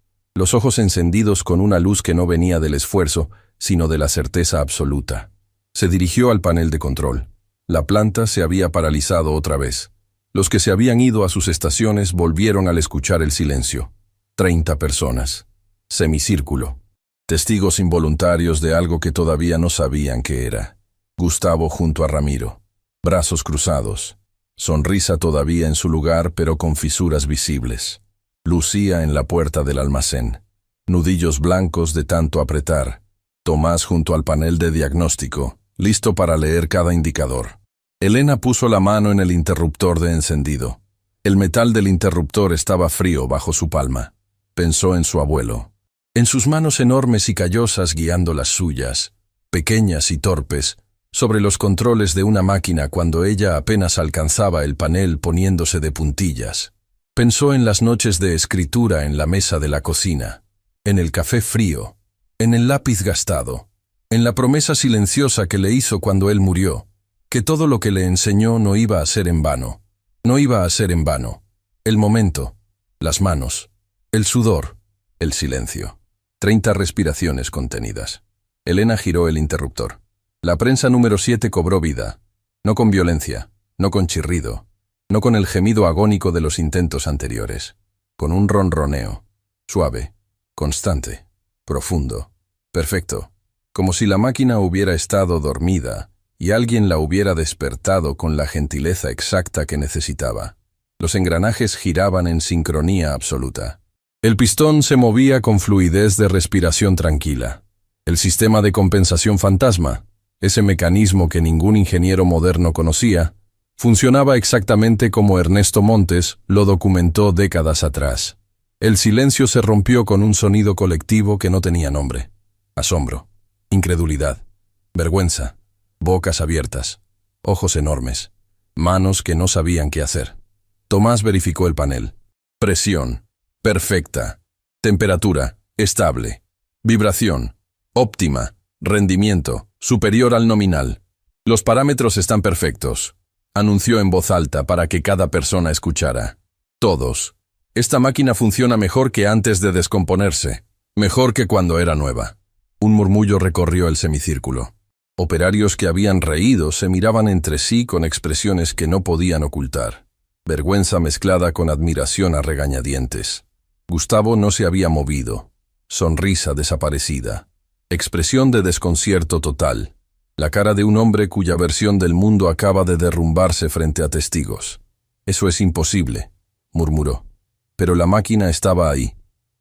encendidos con una luz que no venía del esfuerzo, sino de la certeza absoluta. Se dirigió al panel de control. La planta se había paralizado otra vez. Los que se habían ido a sus estaciones volvieron al escuchar el silencio. 30 personas. Semicírculo. Testigos involuntarios de algo que todavía no sabían qué era. Gustavo junto a Ramiro. Brazos cruzados. Sonrisa todavía en su lugar, pero con fisuras visibles. Lucía en la puerta del almacén. Nudillos blancos de tanto apretar. Tomás junto al panel de diagnóstico, listo para leer cada indicador. Elena puso la mano en el interruptor de encendido. El metal del interruptor estaba frío bajo su palma. Pensó en su abuelo. En sus manos enormes y callosas guiando las suyas, pequeñas y torpes, sobre los controles de una máquina cuando ella apenas alcanzaba el panel poniéndose de puntillas. Pensó en las noches de escritura en la mesa de la cocina, en el café frío, en el lápiz gastado, en la promesa silenciosa que le hizo cuando él murió, que todo lo que le enseñó no iba a ser en vano. No iba a ser en vano. El momento, las manos, el sudor, el silencio. 30 respiraciones contenidas. Elena giró el interruptor. La prensa número 7 cobró vida. No con violencia, no con chirrido, no con el gemido agónico de los intentos anteriores. Con un ronroneo. Suave, constante, profundo, perfecto. Como si la máquina hubiera estado dormida y alguien la hubiera despertado con la gentileza exacta que necesitaba. Los engranajes giraban en sincronía absoluta. El pistón se movía con fluidez de respiración tranquila. El sistema de compensación fantasma, ese mecanismo que ningún ingeniero moderno conocía, funcionaba exactamente como Ernesto Montes lo documentó décadas atrás. El silencio se rompió con un sonido colectivo que no tenía nombre. Asombro, incredulidad, vergüenza, bocas abiertas, ojos enormes, manos que no sabían qué hacer. Tomás verificó el panel. Presión, perfecta. Temperatura, estable. Vibración, óptima. Rendimiento, superior al nominal. Los parámetros están perfectos, anunció en voz alta para que cada persona escuchara. Todos. Esta máquina funciona mejor que antes de descomponerse, mejor que cuando era nueva. Un murmullo recorrió el semicírculo. Operarios que habían reído se miraban entre sí con expresiones que no podían ocultar. Vergüenza mezclada con admiración a regañadientes. Gustavo no se había movido. Sonrisa desaparecida. Expresión de desconcierto total. La cara de un hombre cuya versión del mundo acaba de derrumbarse frente a testigos. «Eso es imposible», murmuró. Pero la máquina estaba ahí,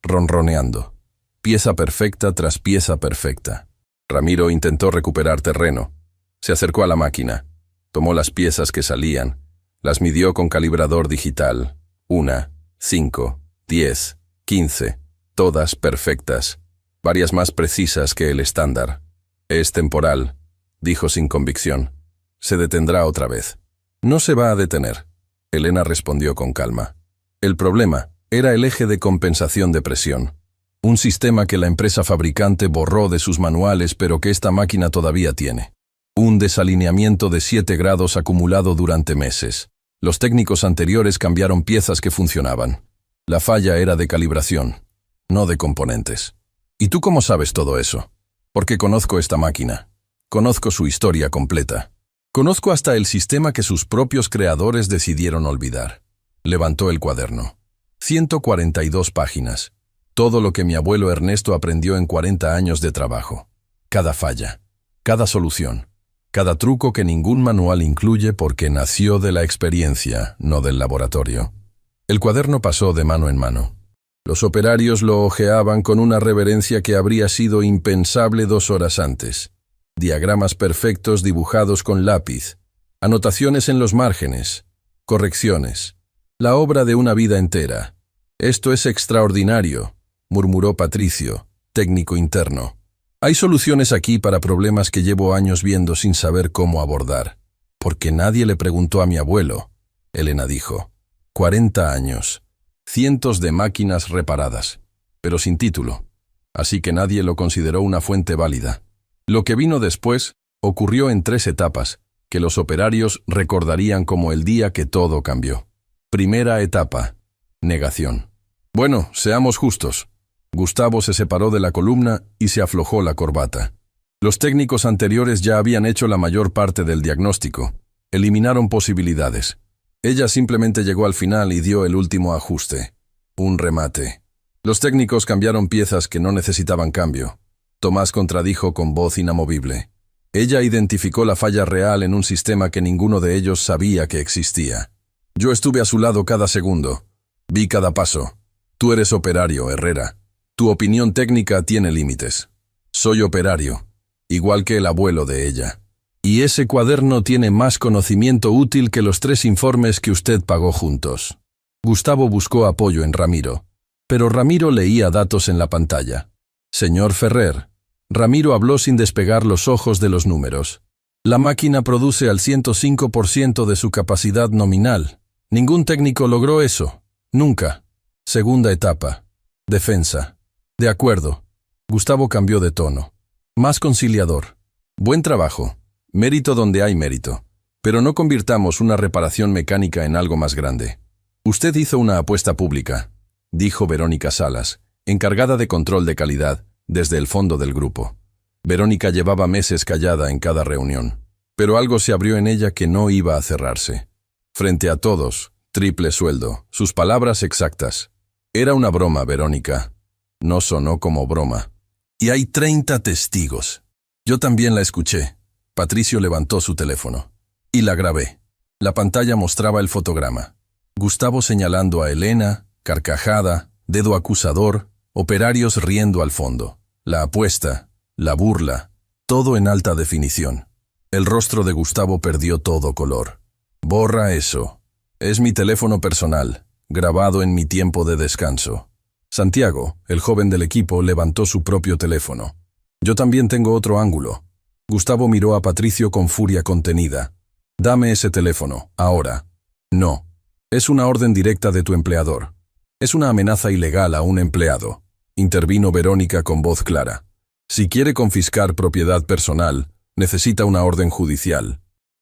ronroneando. Pieza perfecta tras pieza perfecta. Ramiro intentó recuperar terreno. Se acercó a la máquina. Tomó las piezas que salían. Las midió con calibrador digital. 1, 5, 10, 15. Todas perfectas. Varias más precisas que el estándar. «Es temporal», dijo sin convicción. «Se detendrá otra vez». «No se va a detener», Elena respondió con calma. El problema era el eje de compensación de presión. Un sistema que la empresa fabricante borró de sus manuales pero que esta máquina todavía tiene. Un desalineamiento de 7 grados acumulado durante meses. Los técnicos anteriores cambiaron piezas que funcionaban. La falla era de calibración, no de componentes. ¿Y tú cómo sabes todo eso? Porque conozco esta máquina. Conozco su historia completa. Conozco hasta el sistema que sus propios creadores decidieron olvidar. Levantó el cuaderno. 142 páginas. Todo lo que mi abuelo Ernesto aprendió en 40 años de trabajo. Cada falla, cada solución, cada truco que ningún manual incluye porque nació de la experiencia, no del laboratorio. El cuaderno pasó de mano en mano. Los operarios lo hojeaban con una reverencia que habría sido impensable 2 horas antes. Diagramas perfectos dibujados con lápiz, anotaciones en los márgenes, correcciones. La obra de una vida entera. «Esto es extraordinario», murmuró Patricio, técnico interno. «Hay soluciones aquí para problemas que llevo años viendo sin saber cómo abordar. Porque nadie le preguntó a mi abuelo», Elena dijo. 40 años. Cientos de máquinas reparadas, pero sin título. Así que nadie lo consideró una fuente válida. Lo que vino después ocurrió en 3 etapas, que los operarios recordarían como el día que todo cambió. Primera etapa. Negación. Bueno, seamos justos. Gustavo se separó de la columna y se aflojó la corbata. Los técnicos anteriores ya habían hecho la mayor parte del diagnóstico. Eliminaron posibilidades. Ella simplemente llegó al final y dio el último ajuste. Un remate. Los técnicos cambiaron piezas que no necesitaban cambio. Tomás contradijo con voz inamovible. Ella identificó la falla real en un sistema que ninguno de ellos sabía que existía. Yo estuve a su lado cada segundo. Vi cada paso. Tú eres operario, Herrera. Tu opinión técnica tiene límites. Soy operario, igual que el abuelo de ella. Y ese cuaderno tiene más conocimiento útil que los 3 informes que usted pagó juntos. Gustavo buscó apoyo en Ramiro, pero Ramiro leía datos en la pantalla. Señor Ferrer, Ramiro habló sin despegar los ojos de los números. La máquina produce al 105% de su capacidad nominal. Ningún técnico logró eso. Nunca. Segunda etapa. Defensa. De acuerdo. Gustavo cambió de tono. Más conciliador. Buen trabajo. Mérito donde hay mérito. Pero no convirtamos una reparación mecánica en algo más grande. Usted hizo una apuesta pública, dijo Verónica Salas, encargada de control de calidad, desde el fondo del grupo. Verónica llevaba meses callada en cada reunión, pero algo se abrió en ella que no iba a cerrarse. Frente a todos, triple sueldo, sus palabras exactas. Era una broma, Verónica. No sonó como broma. Y hay 30 testigos. Yo también la escuché. Patricio levantó su teléfono. Y la grabé. La pantalla mostraba el fotograma. Gustavo señalando a Elena, carcajada, dedo acusador, operarios riendo al fondo. La apuesta, la burla, todo en alta definición. El rostro de Gustavo perdió todo color. Borra eso. Es mi teléfono personal, grabado en mi tiempo de descanso. Santiago, el joven del equipo, levantó su propio teléfono. Yo también tengo otro ángulo. Gustavo miró a Patricio con furia contenida. Dame ese teléfono, ahora. No. Es una orden directa de tu empleador. Es una amenaza ilegal a un empleado. Intervino Verónica con voz clara. Si quiere confiscar propiedad personal, necesita una orden judicial.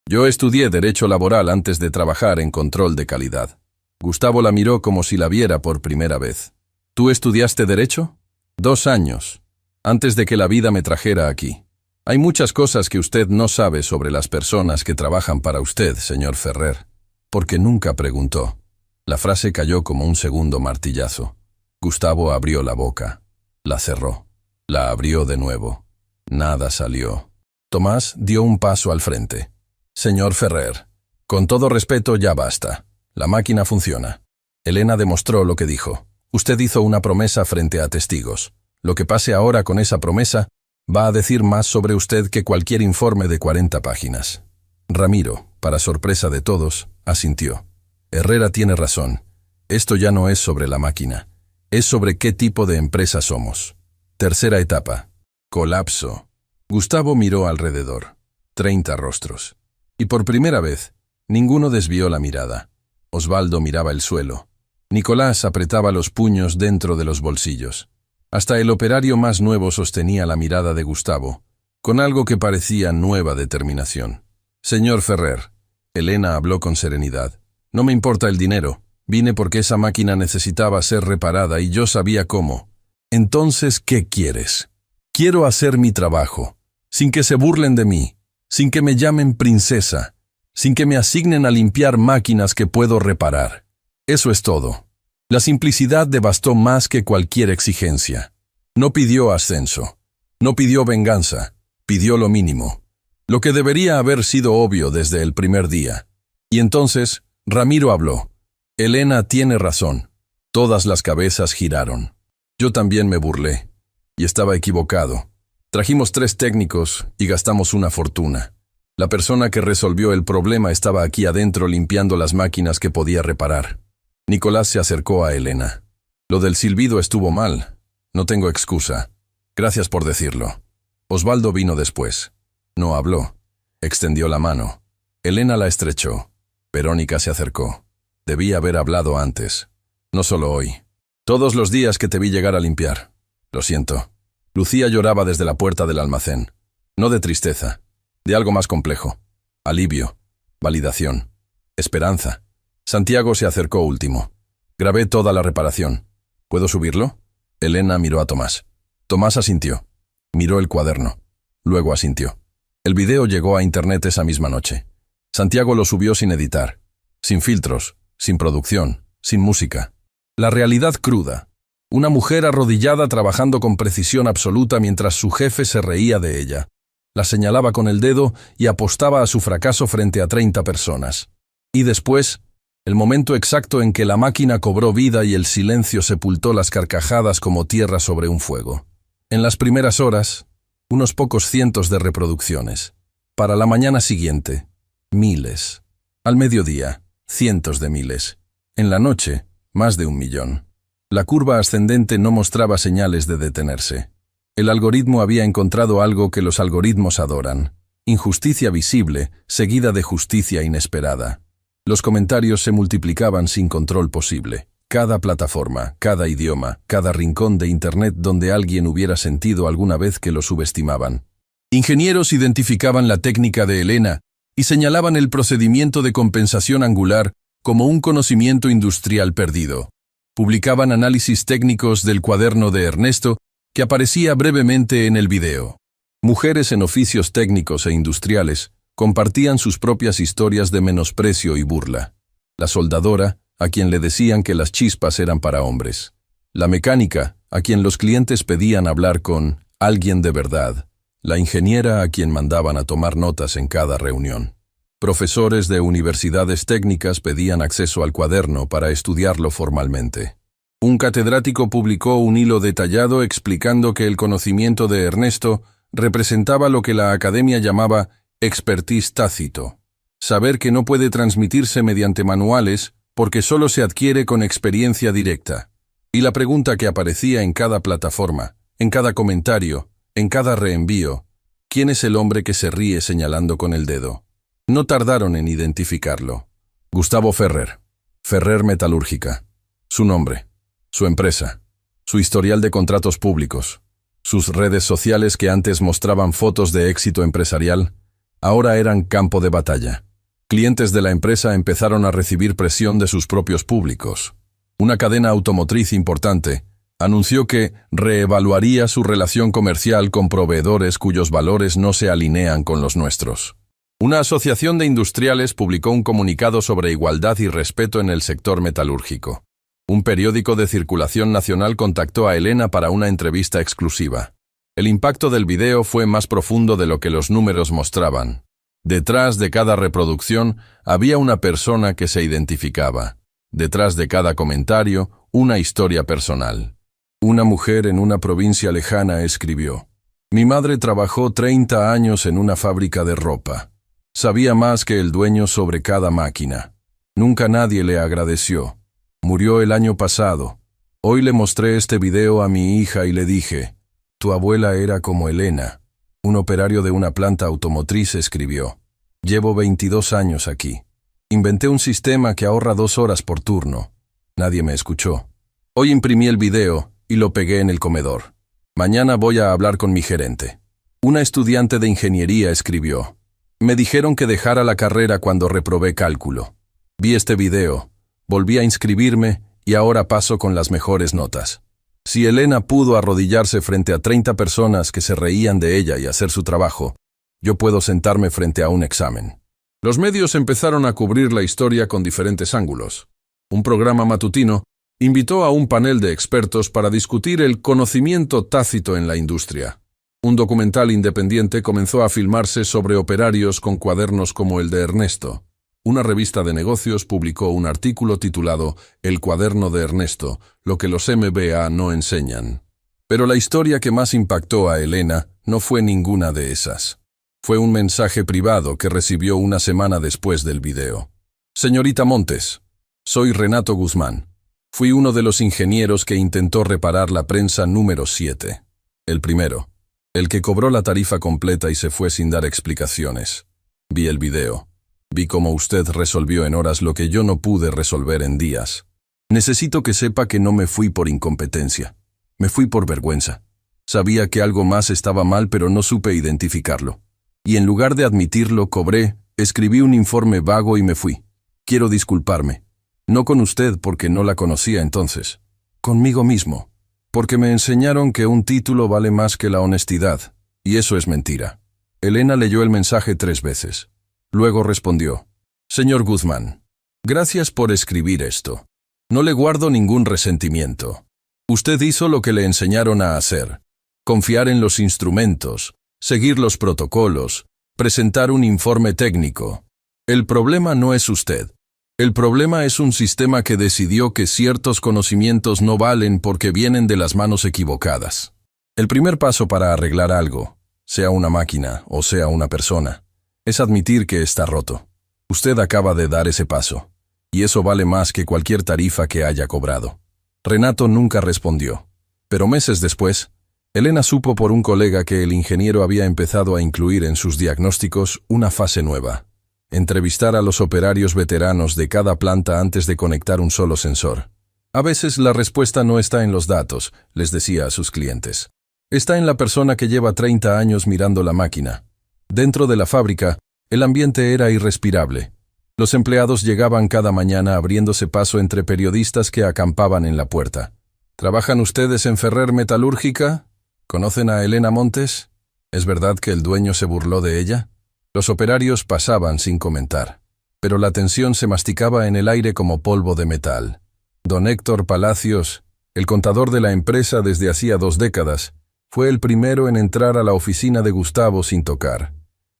Yo estudié Derecho Laboral antes de trabajar en control de calidad. Gustavo la miró como si la viera por primera vez. ¿Tú estudiaste Derecho? 2 años, antes de que la vida me trajera aquí. Hay muchas cosas que usted no sabe sobre las personas que trabajan para usted, señor Ferrer, porque nunca preguntó. La frase cayó como un segundo martillazo. Gustavo abrió la boca. La cerró. La abrió de nuevo. Nada salió. Tomás dio un paso al frente. Señor Ferrer, con todo respeto, ya basta. La máquina funciona. Elena demostró lo que dijo. Usted hizo una promesa frente a testigos. Lo que pase ahora con esa promesa va a decir más sobre usted que cualquier informe de 40 páginas. Ramiro, para sorpresa de todos, asintió. Herrera tiene razón. Esto ya no es sobre la máquina. Es sobre qué tipo de empresa somos. Tercera etapa. Colapso. Gustavo miró alrededor. 30 rostros. Y por primera vez, ninguno desvió la mirada. Osvaldo miraba el suelo. Nicolás apretaba los puños dentro de los bolsillos. Hasta el operario más nuevo sostenía la mirada de Gustavo, con algo que parecía nueva determinación. Señor Ferrer, Elena habló con serenidad. No me importa el dinero. Vine porque esa máquina necesitaba ser reparada y yo sabía cómo. Entonces, ¿qué quieres? Quiero hacer mi trabajo, sin que se burlen de mí, sin que me llamen princesa, sin que me asignen a limpiar máquinas que puedo reparar. Eso es todo. La simplicidad devastó más que cualquier exigencia. No pidió ascenso, no pidió venganza, pidió lo mínimo, lo que debería haber sido obvio desde el primer día. Y entonces, Ramiro habló. Elena tiene razón. Todas las cabezas giraron. Yo también me burlé. Y estaba equivocado. Trajimos 3 técnicos y gastamos una fortuna. La persona que resolvió el problema estaba aquí adentro limpiando las máquinas que podía reparar. Nicolás se acercó a Elena. Lo del silbido estuvo mal. No tengo excusa. Gracias por decirlo. Osvaldo vino después. No habló. Extendió la mano. Elena la estrechó. Verónica se acercó. Debí haber hablado antes. No solo hoy. Todos los días que te vi llegar a limpiar. Lo siento. Lucía lloraba desde la puerta del almacén. No de tristeza. De algo más complejo. Alivio. Validación. Esperanza. Santiago se acercó último. Grabé toda la reparación. ¿Puedo subirlo? Elena miró a Tomás. Tomás asintió. Miró el cuaderno. Luego asintió. El video llegó a internet esa misma noche. Santiago lo subió sin editar. Sin filtros. Sin producción. Sin música. La realidad cruda. Una mujer arrodillada trabajando con precisión absoluta mientras su jefe se reía de ella. La señalaba con el dedo y apostaba a su fracaso frente a 30 personas. Y después, el momento exacto en que la máquina cobró vida y el silencio sepultó las carcajadas como tierra sobre un fuego. En las primeras horas, unos pocos cientos de reproducciones. Para la mañana siguiente, miles. Al mediodía, cientos de miles. En la noche, más de 1 millón. La curva ascendente no mostraba señales de detenerse. El algoritmo había encontrado algo que los algoritmos adoran. Injusticia visible, seguida de justicia inesperada. Los comentarios se multiplicaban sin control posible. Cada plataforma, cada idioma, cada rincón de Internet donde alguien hubiera sentido alguna vez que lo subestimaban. Ingenieros identificaban la técnica de Elena y señalaban el procedimiento de compensación angular como un conocimiento industrial perdido. Publicaban análisis técnicos del cuaderno de Ernesto que aparecía brevemente en el video. Mujeres en oficios técnicos e industriales compartían sus propias historias de menosprecio y burla. La soldadora, a quien le decían que las chispas eran para hombres. La mecánica, a quien los clientes pedían hablar con alguien de verdad. La ingeniera, a quien mandaban a tomar notas en cada reunión. Profesores de universidades técnicas pedían acceso al cuaderno para estudiarlo formalmente. Un catedrático publicó un hilo detallado explicando que el conocimiento de Ernesto representaba lo que la academia llamaba expertise tácito. Saber que no puede transmitirse mediante manuales porque solo se adquiere con experiencia directa. Y la pregunta que aparecía en cada plataforma, en cada comentario, en cada reenvío: ¿quién es el hombre que se ríe señalando con el dedo? No tardaron en identificarlo. Gustavo Ferrer. Ferrer Metalúrgica. Su nombre, su empresa, su historial de contratos públicos, sus redes sociales que antes mostraban fotos de éxito empresarial, ahora eran campo de batalla. Clientes de la empresa empezaron a recibir presión de sus propios públicos. Una cadena automotriz importante anunció que reevaluaría su relación comercial con proveedores cuyos valores no se alinean con los nuestros. Una asociación de industriales publicó un comunicado sobre igualdad y respeto en el sector metalúrgico. Un periódico de circulación nacional contactó a Elena para una entrevista exclusiva. El impacto del video fue más profundo de lo que los números mostraban. Detrás de cada reproducción había una persona que se identificaba. Detrás de cada comentario, una historia personal. Una mujer en una provincia lejana escribió: «Mi madre trabajó 30 años en una fábrica de ropa. Sabía más que el dueño sobre cada máquina. Nunca nadie le agradeció. Murió el año pasado. Hoy le mostré este video a mi hija y le dije: tu abuela era como Elena». Un operario de una planta automotriz escribió: «Llevo 22 años aquí. Inventé un sistema que ahorra 2 horas por turno. Nadie me escuchó. Hoy imprimí el video y lo pegué en el comedor. Mañana voy a hablar con mi gerente». Una estudiante de ingeniería escribió: «Me dijeron que dejara la carrera cuando reprobé cálculo. Vi este video, volví a inscribirme y ahora paso con las mejores notas». Si Elena pudo arrodillarse frente a 30 personas que se reían de ella y hacer su trabajo, yo puedo sentarme frente a un examen. Los medios empezaron a cubrir la historia con diferentes ángulos. Un programa matutino invitó a un panel de expertos para discutir el conocimiento tácito en la industria. Un documental independiente comenzó a filmarse sobre operarios con cuadernos como el de Ernesto. Una revista de negocios publicó un artículo titulado «El cuaderno de Ernesto, lo que los MBA no enseñan». Pero la historia que más impactó a Elena no fue ninguna de esas. Fue un mensaje privado que recibió una semana después del video. «Señorita Montes, soy Renato Guzmán. Fui uno de los ingenieros que intentó reparar la prensa número 7. El primero. El que cobró la tarifa completa y se fue sin dar explicaciones. Vi el video. Vi cómo usted resolvió en horas lo que yo no pude resolver en días. Necesito que sepa que no me fui por incompetencia. Me fui por vergüenza. Sabía que algo más estaba mal, pero no supe identificarlo. Y en lugar de admitirlo, cobré, escribí un informe vago y me fui. Quiero disculparme. No con usted porque no la conocía entonces. Conmigo mismo. Porque me enseñaron que un título vale más que la honestidad. Y eso es mentira». Elena leyó el mensaje 3 veces. Luego respondió: «Señor Guzmán, gracias por escribir esto. No le guardo ningún resentimiento. Usted hizo lo que le enseñaron a hacer. Confiar en los instrumentos, seguir los protocolos, presentar un informe técnico. El problema no es usted. El problema es un sistema que decidió que ciertos conocimientos no valen porque vienen de las manos equivocadas. El primer paso para arreglar algo, sea una máquina o sea una persona, es admitir que está roto. Usted acaba de dar ese paso, y eso vale más que cualquier tarifa que haya cobrado». Renato nunca respondió, pero meses después, Elena supo por un colega que el ingeniero había empezado a incluir en sus diagnósticos una fase nueva: entrevistar a los operarios veteranos de cada planta antes de conectar un solo sensor. «A veces la respuesta no está en los datos», les decía a sus clientes. «Está en la persona que lleva 30 años mirando la máquina». Dentro de la fábrica, El ambiente era irrespirable. Los empleados llegaban cada mañana abriéndose paso entre periodistas que acampaban en la puerta. ¿Trabajan ustedes en Ferrer Metalúrgica? ¿Conocen a Elena Montes? ¿Es verdad que el dueño se burló de ella? Los operarios pasaban sin comentar, pero la tensión se masticaba en el aire como polvo de metal. Don Héctor Palacios, el contador de la empresa desde hacía 2 décadas, fue el primero en entrar a la oficina de Gustavo sin tocar.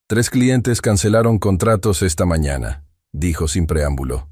3 clientes cancelaron contratos esta mañana, dijo sin preámbulo.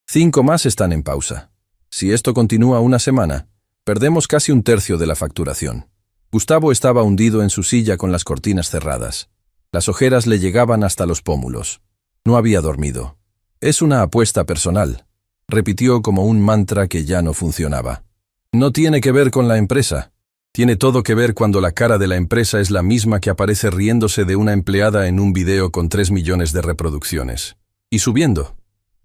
5 más están en pausa. Si esto continúa una semana, perdemos casi 1/3 de la facturación. Gustavo estaba hundido en su silla con las cortinas cerradas. Las ojeras le llegaban hasta los pómulos. No había dormido. Es una apuesta personal, repitió como un mantra que ya no funcionaba. No tiene que ver con la empresa. Tiene todo que ver cuando la cara de la empresa es la misma que aparece riéndose de una empleada en un video con 3 millones de reproducciones. Y subiendo.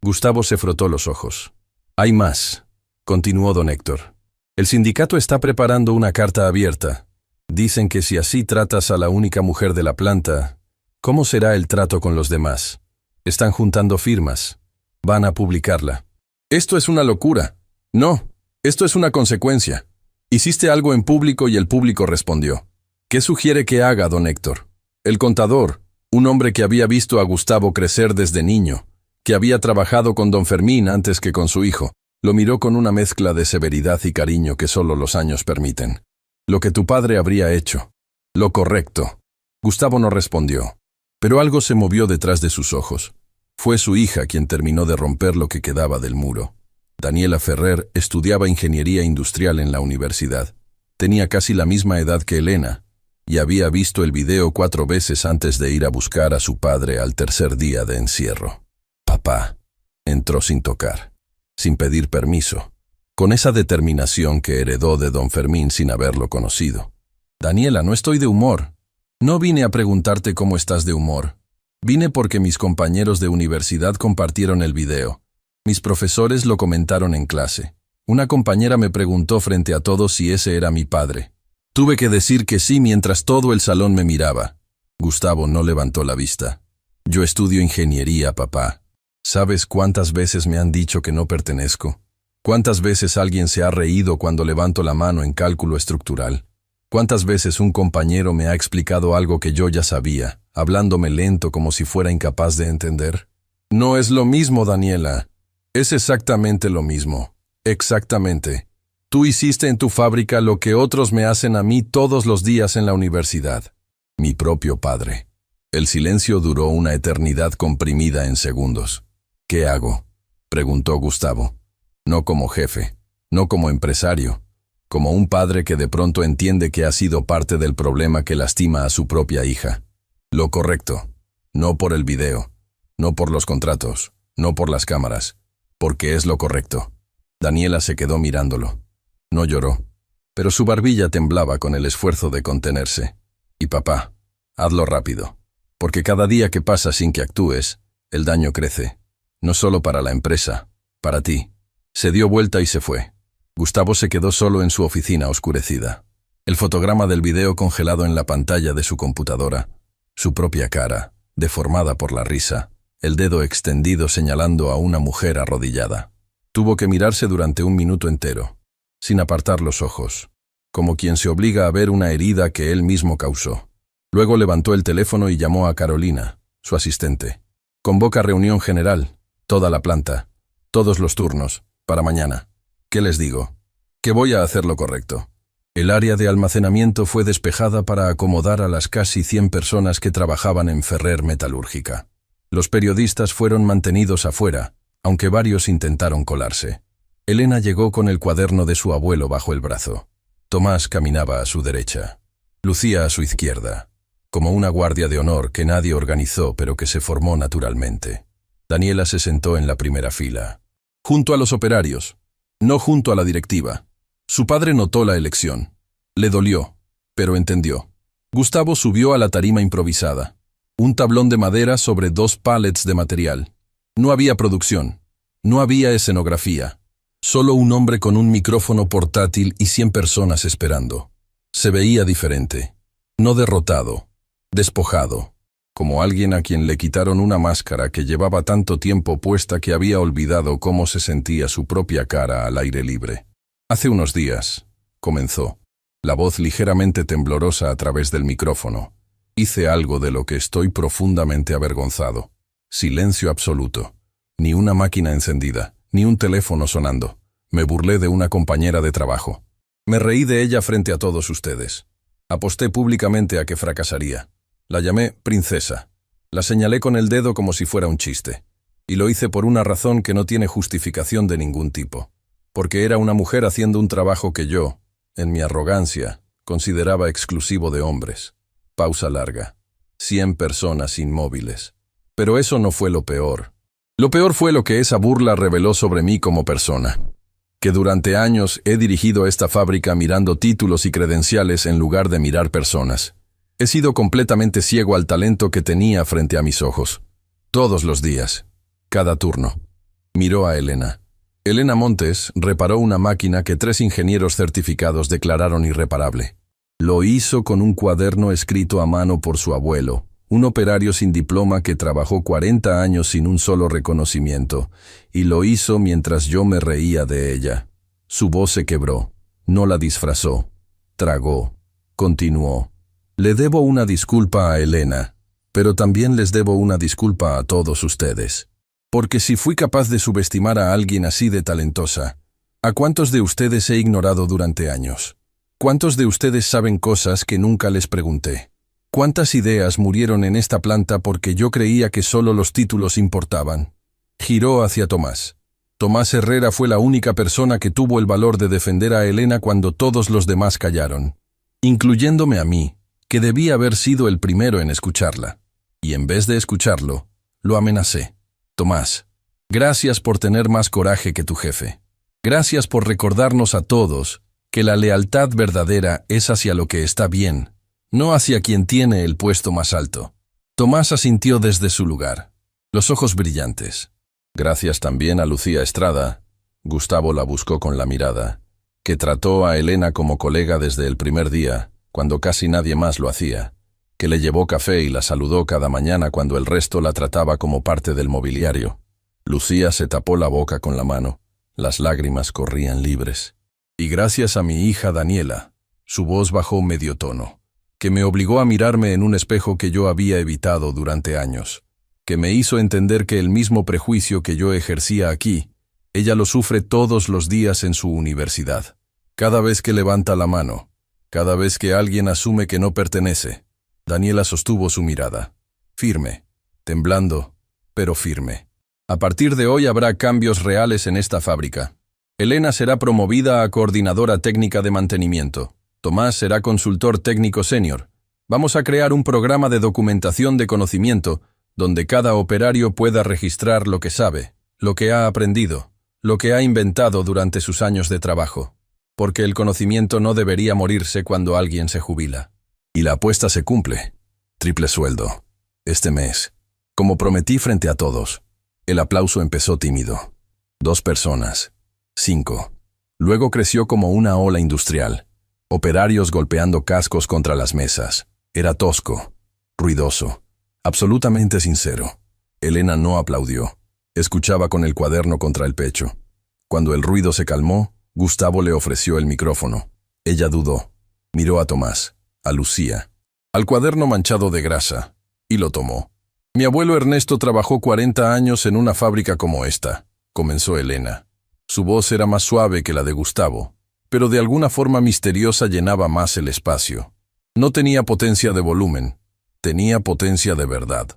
Gustavo se frotó los ojos. Hay más, continuó don Héctor. El sindicato está preparando una carta abierta. Dicen que si así tratas a la única mujer de la planta, ¿cómo será el trato con los demás? Están juntando firmas. Van a publicarla. Esto es una locura. No, esto es una consecuencia. Hiciste algo en público y el público respondió. ¿Qué sugiere que haga, don Héctor? El contador, un hombre que había visto a Gustavo crecer desde niño, que había trabajado con don Fermín antes que con su hijo, lo miró con una mezcla de severidad y cariño que solo los años permiten. Lo que tu padre habría hecho. Lo correcto. Gustavo no respondió, pero algo se movió detrás de sus ojos. Fue su hija quien terminó de romper lo que quedaba del muro. Daniela Ferrer estudiaba ingeniería industrial en la universidad. Tenía casi la misma edad que Elena, y había visto el video 4 veces antes de ir a buscar a su padre al tercer día de encierro. Papá. Entró sin tocar, sin pedir permiso, con esa determinación que heredó de don Fermín sin haberlo conocido. Daniela, no estoy de humor. No vine a preguntarte cómo estás de humor. Vine porque mis compañeros de universidad compartieron el video. Mis profesores lo comentaron en clase. Una compañera me preguntó frente a todos si ese era mi padre. Tuve que decir que sí mientras todo el salón me miraba. Gustavo no levantó la vista. Yo estudio ingeniería, papá. ¿Sabes cuántas veces me han dicho que no pertenezco? ¿Cuántas veces alguien se ha reído cuando levanto la mano en cálculo estructural? ¿Cuántas veces un compañero me ha explicado algo que yo ya sabía, hablándome lento como si fuera incapaz de entender? No es lo mismo, Daniela. Es exactamente lo mismo. Exactamente. Tú hiciste en tu fábrica lo que otros me hacen a mí todos los días en la universidad. Mi propio padre. El silencio duró una eternidad comprimida en segundos. ¿Qué hago?, preguntó Gustavo. No como jefe, no como empresario, como un padre que de pronto entiende que ha sido parte del problema que lastima a su propia hija. Lo correcto. No por el video, no por los contratos, no por las cámaras. Porque es lo correcto. Daniela se quedó mirándolo. No lloró, pero su barbilla temblaba con el esfuerzo de contenerse. Y papá, hazlo rápido, porque cada día que pasa sin que actúes, el daño crece. No solo para la empresa, para ti. Se dio vuelta y se fue. Gustavo se quedó solo en su oficina oscurecida. El fotograma del video congelado en la pantalla de su computadora. Su propia cara, deformada por la risa. El dedo extendido señalando a una mujer arrodillada. Tuvo que mirarse durante 1 minuto entero, sin apartar los ojos, como quien se obliga a ver una herida que él mismo causó. Luego levantó el teléfono y llamó a Carolina, su asistente. Convoca reunión general, toda la planta, todos los turnos, para mañana. ¿Qué les digo? Que voy a hacer lo correcto. El área de almacenamiento fue despejada para acomodar a las casi 100 personas que trabajaban en Ferrer Metalúrgica. Los periodistas fueron mantenidos afuera, aunque varios intentaron colarse. Elena llegó con el cuaderno de su abuelo bajo el brazo. Tomás caminaba a su derecha. Lucía a su izquierda, como una guardia de honor que nadie organizó pero que se formó naturalmente. Daniela se sentó en la primera fila, junto a los operarios, no junto a la directiva. Su padre notó la elección. Le dolió, pero entendió. Gustavo subió a la tarima improvisada. Un tablón de madera sobre 2 pallets de material. No había producción. No había escenografía. Solo un hombre con un micrófono portátil y 100 personas esperando. Se veía diferente. No derrotado. Despojado. como alguien a quien le quitaron una máscara que llevaba tanto tiempo puesta que había olvidado cómo se sentía su propia cara al aire libre. Hace unos días, comenzó, la voz ligeramente temblorosa a través del micrófono. Hice algo de lo que estoy profundamente avergonzado. Silencio absoluto. Ni una máquina encendida, ni un teléfono sonando. Me burlé de una compañera de trabajo. Me reí de ella frente a todos ustedes. Aposté públicamente a que fracasaría. La llamé princesa. La señalé con el dedo como si fuera un chiste. Y lo hice por una razón que no tiene justificación de ningún tipo. Porque era una mujer haciendo un trabajo que yo, en mi arrogancia, consideraba exclusivo de hombres. Pausa larga. 100 personas inmóviles. Pero eso no fue lo peor. Lo peor fue lo que esa burla reveló sobre mí como persona. Que durante años he dirigido esta fábrica mirando títulos y credenciales en lugar de mirar personas. He sido completamente ciego al talento que tenía frente a mis ojos. Todos los días. Cada turno. Miró a Elena. Elena Montes reparó una máquina que 3 ingenieros certificados declararon irreparable. Lo hizo con un cuaderno escrito a mano por su abuelo, un operario sin diploma que trabajó 40 años sin un solo reconocimiento, y lo hizo mientras yo me reía de ella. Su voz se quebró. No la disfrazó. Tragó. Continuó. Le debo una disculpa a Elena, pero también les debo una disculpa a todos ustedes. Porque si fui capaz de subestimar a alguien así de talentosa, ¿a cuántos de ustedes he ignorado durante años? ¿Cuántos de ustedes saben cosas que nunca les pregunté? ¿Cuántas ideas murieron en esta planta porque yo creía que solo los títulos importaban? Giró hacia Tomás. Tomás Herrera fue la única persona que tuvo el valor de defender a Elena cuando todos los demás callaron, incluyéndome a mí, que debía haber sido el primero en escucharla. Y en vez de escucharlo, lo amenacé. Tomás, gracias por tener más coraje que tu jefe. Gracias por recordarnos a todos que la lealtad verdadera es hacia lo que está bien, no hacia quien tiene el puesto más alto. Tomás asintió desde su lugar, los ojos brillantes. Gracias también a Lucía Estrada, Gustavo la buscó con la mirada, que trató a Elena como colega desde el primer día, cuando casi nadie más lo hacía, que le llevó café y la saludó cada mañana cuando el resto la trataba como parte del mobiliario. Lucía se tapó la boca con la mano, las lágrimas corrían libres. Y gracias a mi hija Daniela, su voz bajó medio tono, que me obligó a mirarme en un espejo que yo había evitado durante años, que me hizo entender que el mismo prejuicio que yo ejercía aquí, ella lo sufre todos los días en su universidad. Cada vez que levanta la mano, cada vez que alguien asume que no pertenece, Daniela sostuvo su mirada. Firme, temblando, pero firme. A partir de hoy habrá cambios reales en esta fábrica. Elena será promovida a coordinadora técnica de mantenimiento. Tomás será consultor técnico senior. Vamos a crear un programa de documentación de conocimiento donde cada operario pueda registrar lo que sabe, lo que ha aprendido, lo que ha inventado durante sus años de trabajo. Porque el conocimiento no debería morirse cuando alguien se jubila. Y la apuesta se cumple. Triple sueldo. Este mes. Como prometí frente a todos. El aplauso empezó tímido. 2 personas. 5. Luego creció como una ola industrial. Operarios golpeando cascos contra las mesas. Era tosco. Ruidoso. Absolutamente sincero. Elena no aplaudió. Escuchaba con el cuaderno contra el pecho. Cuando el ruido se calmó, Gustavo le ofreció el micrófono. Ella dudó. Miró a Tomás, a Lucía, al cuaderno manchado de grasa, y lo tomó. Mi abuelo Ernesto trabajó 40 años en una fábrica como esta, comenzó Elena. Su voz era más suave que la de Gustavo, pero de alguna forma misteriosa llenaba más el espacio. No tenía potencia de volumen, tenía potencia de verdad.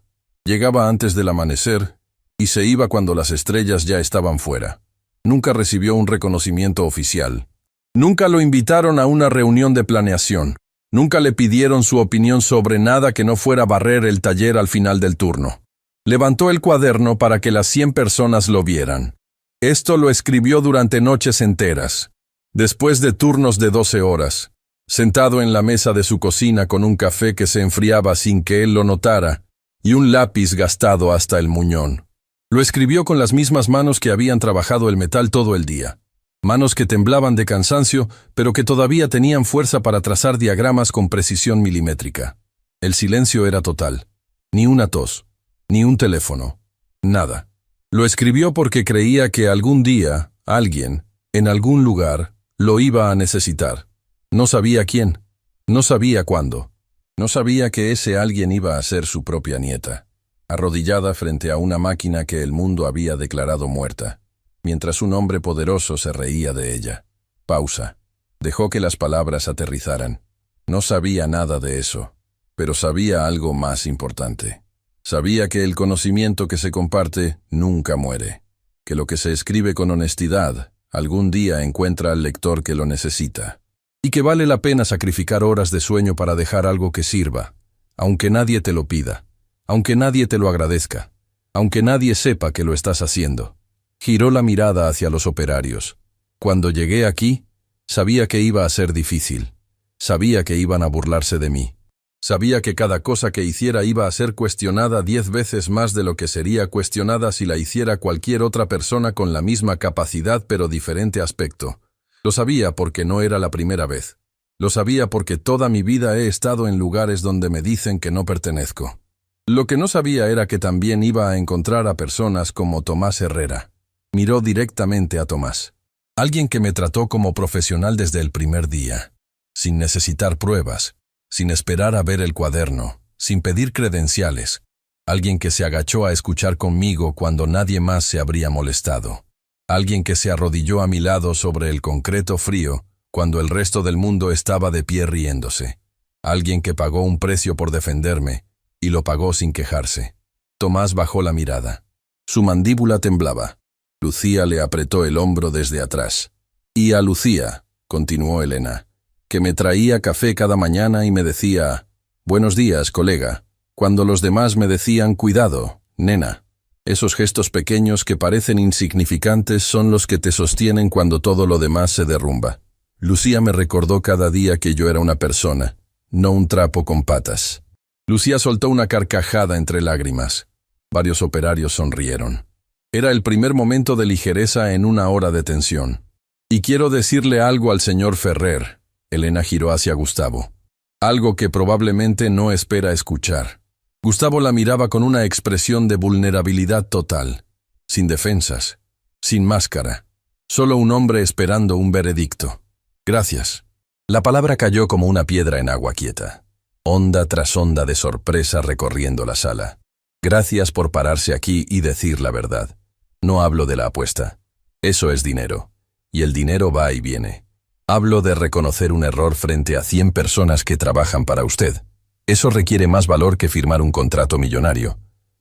Llegaba antes del amanecer y se iba cuando las estrellas ya estaban fuera. Nunca recibió un reconocimiento oficial. Nunca lo invitaron a una reunión de planeación. Nunca le pidieron su opinión sobre nada que no fuera barrer el taller al final del turno. Levantó el cuaderno para que las 100 personas lo vieran. Esto lo escribió durante noches enteras, después de turnos de 12 horas, sentado en la mesa de su cocina con un café que se enfriaba sin que él lo notara y un lápiz gastado hasta el muñón. Lo escribió con las mismas manos que habían trabajado el metal todo el día. Manos que temblaban de cansancio, pero que todavía tenían fuerza para trazar diagramas con precisión milimétrica. El silencio era total. Ni una tos, ni un teléfono, nada. Lo escribió porque creía que algún día, alguien, en algún lugar, lo iba a necesitar. No sabía quién, no sabía cuándo, no sabía que ese alguien iba a ser su propia nieta, arrodillada frente a una máquina que el mundo había declarado muerta, mientras un hombre poderoso se reía de ella. Pausa. Dejó que las palabras aterrizaran. No sabía nada de eso, pero sabía algo más importante. Sabía que el conocimiento que se comparte nunca muere, que lo que se escribe con honestidad algún día encuentra al lector que lo necesita, y que vale la pena sacrificar horas de sueño para dejar algo que sirva, aunque nadie te lo pida, aunque nadie te lo agradezca, aunque nadie sepa que lo estás haciendo. Giró la mirada hacia los operarios. Cuando llegué aquí, sabía que iba a ser difícil. Sabía que iban a burlarse de mí. Sabía que cada cosa que hiciera iba a ser cuestionada 10 veces más de lo que sería cuestionada si la hiciera cualquier otra persona con la misma capacidad pero diferente aspecto. Lo sabía porque no era la primera vez. Lo sabía porque toda mi vida he estado en lugares donde me dicen que no pertenezco. Lo que no sabía era que también iba a encontrar a personas como Tomás Herrera. Miró directamente a Tomás. Alguien que me trató como profesional desde el primer día, sin necesitar pruebas, sin esperar a ver el cuaderno, sin pedir credenciales. Alguien que se agachó a escuchar conmigo cuando nadie más se habría molestado. Alguien que se arrodilló a mi lado sobre el concreto frío cuando el resto del mundo estaba de pie riéndose. Alguien que pagó un precio por defenderme, y lo pagó sin quejarse. Tomás bajó la mirada. Su mandíbula temblaba. Lucía le apretó el hombro desde atrás. Y a Lucía, continuó Elena, que me traía café cada mañana y me decía, «Buenos días, colega», cuando los demás me decían, «Cuidado, nena». Esos gestos pequeños que parecen insignificantes son los que te sostienen cuando todo lo demás se derrumba. Lucía me recordó cada día que yo era una persona, no un trapo con patas. Lucía soltó una carcajada entre lágrimas. Varios operarios sonrieron. Era el primer momento de ligereza en una hora de tensión. «Y quiero decirle algo al señor Ferrer», Elena giró hacia Gustavo. Algo que probablemente no espera escuchar. Gustavo la miraba con una expresión de vulnerabilidad total, sin defensas, sin máscara, solo un hombre esperando un veredicto. «Gracias». La palabra cayó como una piedra en agua quieta. Onda tras onda de sorpresa recorriendo la sala. «Gracias por pararse aquí y decir la verdad. No hablo de la apuesta. Eso es dinero. Y el dinero va y viene. Hablo de reconocer un error frente a 100 personas que trabajan para usted. Eso requiere más valor que firmar un contrato millonario.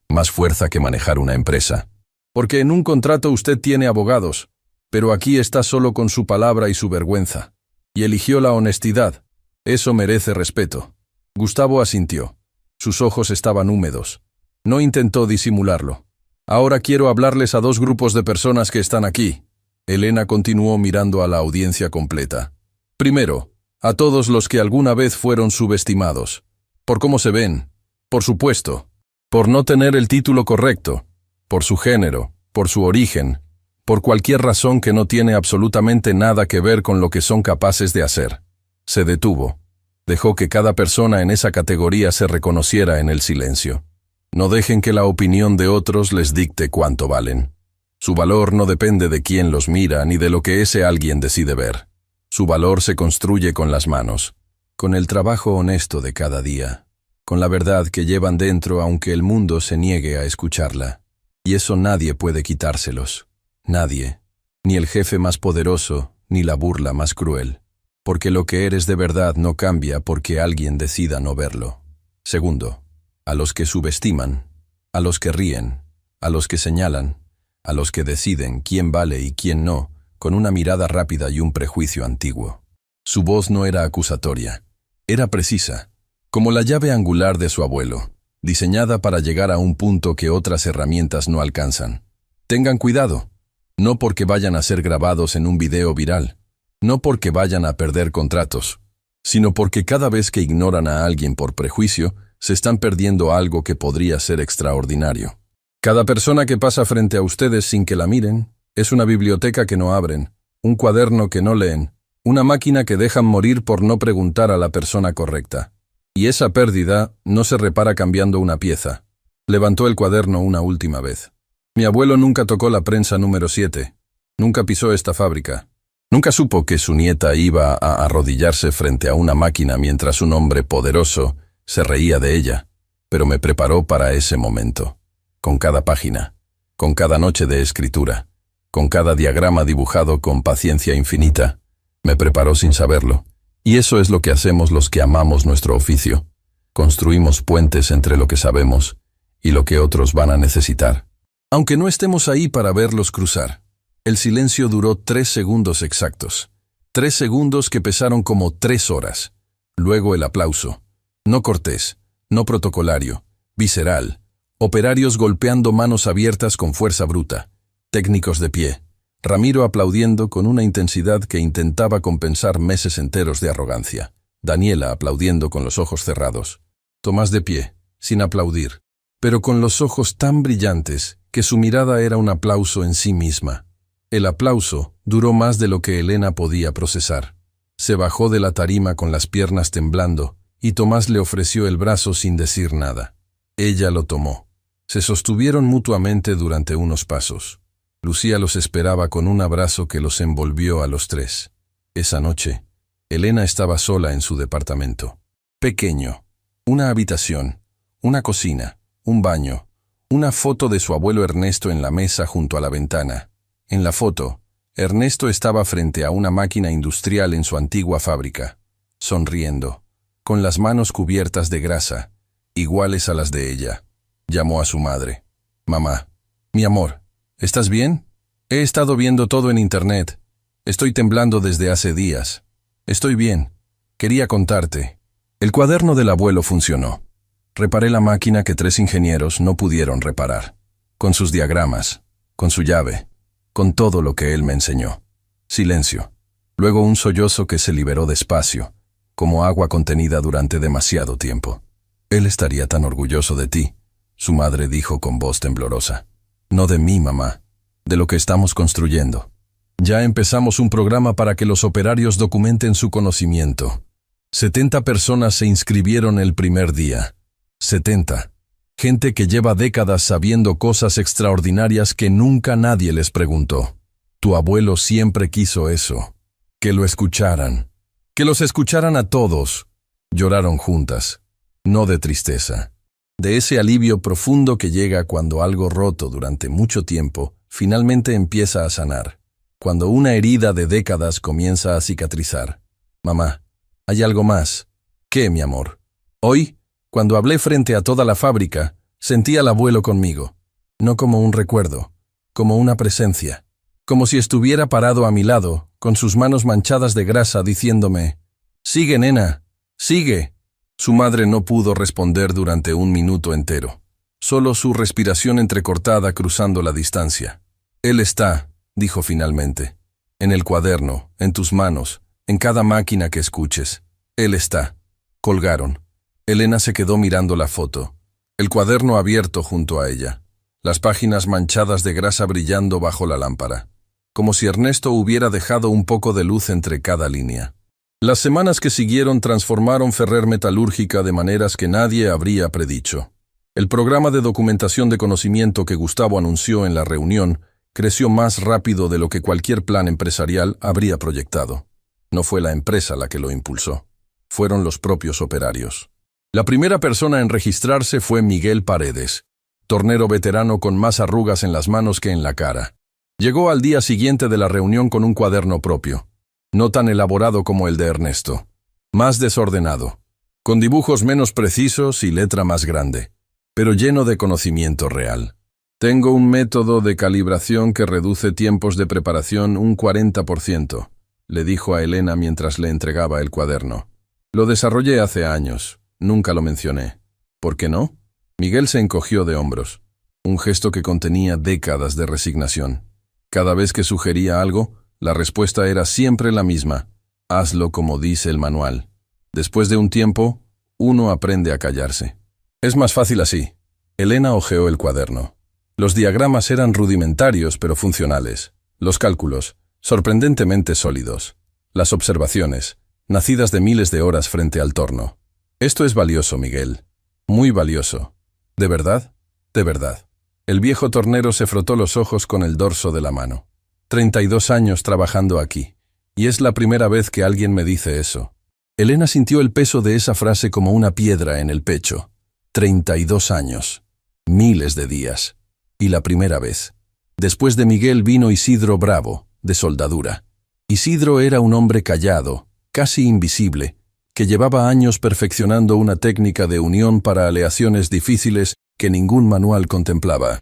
Más fuerza que manejar una empresa. Porque en un contrato usted tiene abogados, pero aquí está solo con su palabra y su vergüenza. Y eligió la honestidad. Eso merece respeto». Gustavo asintió. Sus ojos estaban húmedos. No intentó disimularlo. «Ahora quiero hablarles a 2 grupos de personas que están aquí». Elena continuó mirando a la audiencia completa. «Primero, a todos los que alguna vez fueron subestimados. Por cómo se ven, por su puesto, por no tener el título correcto, por su género, por su origen, por cualquier razón que no tiene absolutamente nada que ver con lo que son capaces de hacer». Se detuvo. Dejó que cada persona en esa categoría se reconociera en el silencio. No dejen que la opinión de otros les dicte cuánto valen. Su valor no depende de quién los mira ni de lo que ese alguien decide ver. Su valor se construye con las manos, con el trabajo honesto de cada día, con la verdad que llevan dentro aunque el mundo se niegue a escucharla. Y eso nadie puede quitárselos. Nadie. Ni el jefe más poderoso, ni la burla más cruel. Porque lo que eres de verdad no cambia porque alguien decida no verlo. Segundo, a los que subestiman, a los que ríen, a los que señalan, a los que deciden quién vale y quién no, con una mirada rápida y un prejuicio antiguo. Su voz no era acusatoria, era precisa, como la llave angular de su abuelo, diseñada para llegar a un punto que otras herramientas no alcanzan. Tengan cuidado, no porque vayan a ser grabados en un video viral, no porque vayan a perder contratos, sino porque cada vez que ignoran a alguien por prejuicio, se están perdiendo algo que podría ser extraordinario. Cada persona que pasa frente a ustedes sin que la miren, es una biblioteca que no abren, un cuaderno que no leen, una máquina que dejan morir por no preguntar a la persona correcta. Y esa pérdida no se repara cambiando una pieza. Levantó el cuaderno una última vez. Mi abuelo nunca tocó la prensa número 7. Nunca pisó esta fábrica. Nunca supo que su nieta iba a arrodillarse frente a una máquina mientras un hombre poderoso se reía de ella. Pero me preparó para ese momento. Con cada página, con cada noche de escritura, con cada diagrama dibujado con paciencia infinita, me preparó sin saberlo. Y eso es lo que hacemos los que amamos nuestro oficio. Construimos puentes entre lo que sabemos y lo que otros van a necesitar. Aunque no estemos ahí para verlos cruzar. El silencio duró 3 segundos exactos. 3 segundos que pesaron como 3 horas. Luego el aplauso. No cortés, no protocolario, visceral. Operarios golpeando manos abiertas con fuerza bruta. Técnicos de pie. Ramiro aplaudiendo con una intensidad que intentaba compensar meses enteros de arrogancia. Daniela aplaudiendo con los ojos cerrados. Tomás de pie, sin aplaudir, pero con los ojos tan brillantes que su mirada era un aplauso en sí misma. El aplauso duró más de lo que Elena podía procesar. Se bajó de la tarima con las piernas temblando y Tomás le ofreció el brazo sin decir nada. Ella lo tomó. Se sostuvieron mutuamente durante unos pasos. Lucía los esperaba con un abrazo que los envolvió a los 3. Esa noche, Elena estaba sola en su departamento. Pequeño. Una habitación, una cocina, un baño, una foto de su abuelo Ernesto en la mesa junto a la ventana. En la foto, Ernesto estaba frente a una máquina industrial en su antigua fábrica, sonriendo, con las manos cubiertas de grasa, iguales a las de ella. Llamó a su madre. «Mamá, mi amor, ¿estás bien? He estado viendo todo en internet. Estoy temblando desde hace días. Estoy bien. Quería contarte». El cuaderno del abuelo funcionó. Reparé la máquina que 3 ingenieros no pudieron reparar. Con sus diagramas, con su llave, con todo lo que él me enseñó. Silencio. Luego un sollozo que se liberó despacio, como agua contenida durante demasiado tiempo. «Él estaría tan orgulloso de ti», su madre dijo con voz temblorosa. «No de mí, mamá, de lo que estamos construyendo. Ya empezamos un programa para que los operarios documenten su conocimiento. 70 personas se inscribieron el primer día. 70. Gente que lleva décadas sabiendo cosas extraordinarias que nunca nadie les preguntó. Tu abuelo siempre quiso eso. Que lo escucharan. Que los escucharan a todos». Lloraron juntas. No de tristeza. De ese alivio profundo que llega cuando algo roto durante mucho tiempo finalmente empieza a sanar. Cuando una herida de décadas comienza a cicatrizar. «Mamá, hay algo más». «¿Qué, mi amor?» «Hoy, cuando hablé frente a toda la fábrica, sentí al abuelo conmigo. No como un recuerdo, como una presencia. Como si estuviera parado a mi lado, con sus manos manchadas de grasa, diciéndome: «Sigue, nena, sigue». Su madre no pudo responder durante 1 minuto entero. Solo su respiración entrecortada cruzando la distancia. «Él está», dijo finalmente. «En el cuaderno, en tus manos, en cada máquina que escuches. Él está». Colgaron. Elena se quedó mirando la foto. El cuaderno abierto junto a ella. Las páginas manchadas de grasa brillando bajo la lámpara. Como si Ernesto hubiera dejado un poco de luz entre cada línea. Las semanas que siguieron transformaron Ferrer Metalúrgica de maneras que nadie habría predicho. El programa de documentación de conocimiento que Gustavo anunció en la reunión creció más rápido de lo que cualquier plan empresarial habría proyectado. No fue la empresa la que lo impulsó. Fueron los propios operarios. La primera persona en registrarse fue Miguel Paredes, tornero veterano con más arrugas en las manos que en la cara. Llegó al día siguiente de la reunión con un cuaderno propio. No tan elaborado como el de Ernesto. Más desordenado. Con dibujos menos precisos y letra más grande. Pero lleno de conocimiento real. «Tengo un método de calibración que reduce tiempos de preparación un 40%, le dijo a Elena mientras le entregaba el cuaderno. «Lo desarrollé hace años. Nunca lo mencioné. ¿Por qué no?» Miguel se encogió de hombros. Un gesto que contenía décadas de resignación. Cada vez que sugería algo, la respuesta era siempre la misma: «Hazlo como dice el manual». Después de un tiempo, uno aprende a callarse. «Es más fácil así». Elena hojeó el cuaderno. Los diagramas eran rudimentarios pero funcionales. Los cálculos, sorprendentemente sólidos. Las observaciones, nacidas de miles de horas frente al torno. Esto es valioso, Miguel. Muy valioso. ¿De verdad? De verdad. El viejo tornero se frotó los ojos con el dorso de la mano. 32 años trabajando aquí. Y es la primera vez que alguien me dice eso. Elena sintió el peso de esa frase como una piedra en el pecho. 32 años. Miles de días. Y la primera vez. Después de Miguel vino Isidro Bravo, de soldadura. Isidro era un hombre callado, casi invisible, que llevaba años perfeccionando una técnica de unión para aleaciones difíciles que ningún manual contemplaba.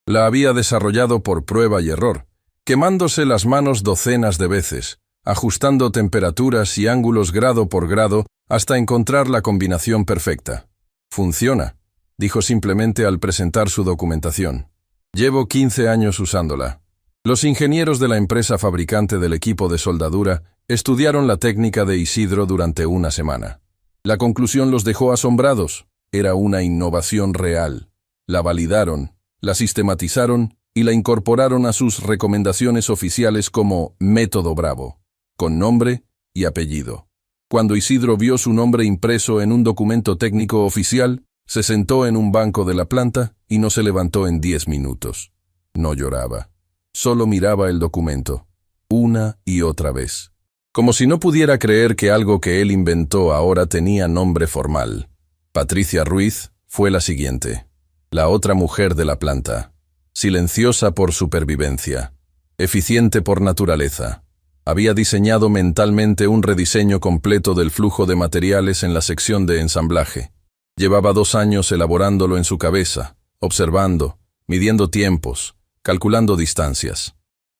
La había desarrollado por prueba y error, quemándose las manos docenas de veces, ajustando temperaturas y ángulos grado por grado hasta encontrar la combinación perfecta. «Funciona», dijo simplemente al presentar su documentación. «Llevo 15 años usándola». Los ingenieros de la empresa fabricante del equipo de soldadura estudiaron la técnica de Isidro durante una semana. La conclusión los dejó asombrados. Era una innovación real. La validaron, la sistematizaron y la incorporaron a sus recomendaciones oficiales como Método Bravo, con nombre y apellido. Cuando Isidro vio su nombre impreso en un documento técnico oficial, se sentó en un banco de la planta y no se levantó en 10 minutos. No lloraba. Solo miraba el documento, una y otra vez. Como si no pudiera creer que algo que él inventó ahora tenía nombre formal. Patricia Ruiz fue la siguiente. La otra mujer de la planta. Silenciosa por supervivencia. Eficiente por naturaleza. Había diseñado mentalmente un rediseño completo del flujo de materiales en la sección de ensamblaje. Llevaba 2 años elaborándolo en su cabeza, observando, midiendo tiempos, calculando distancias.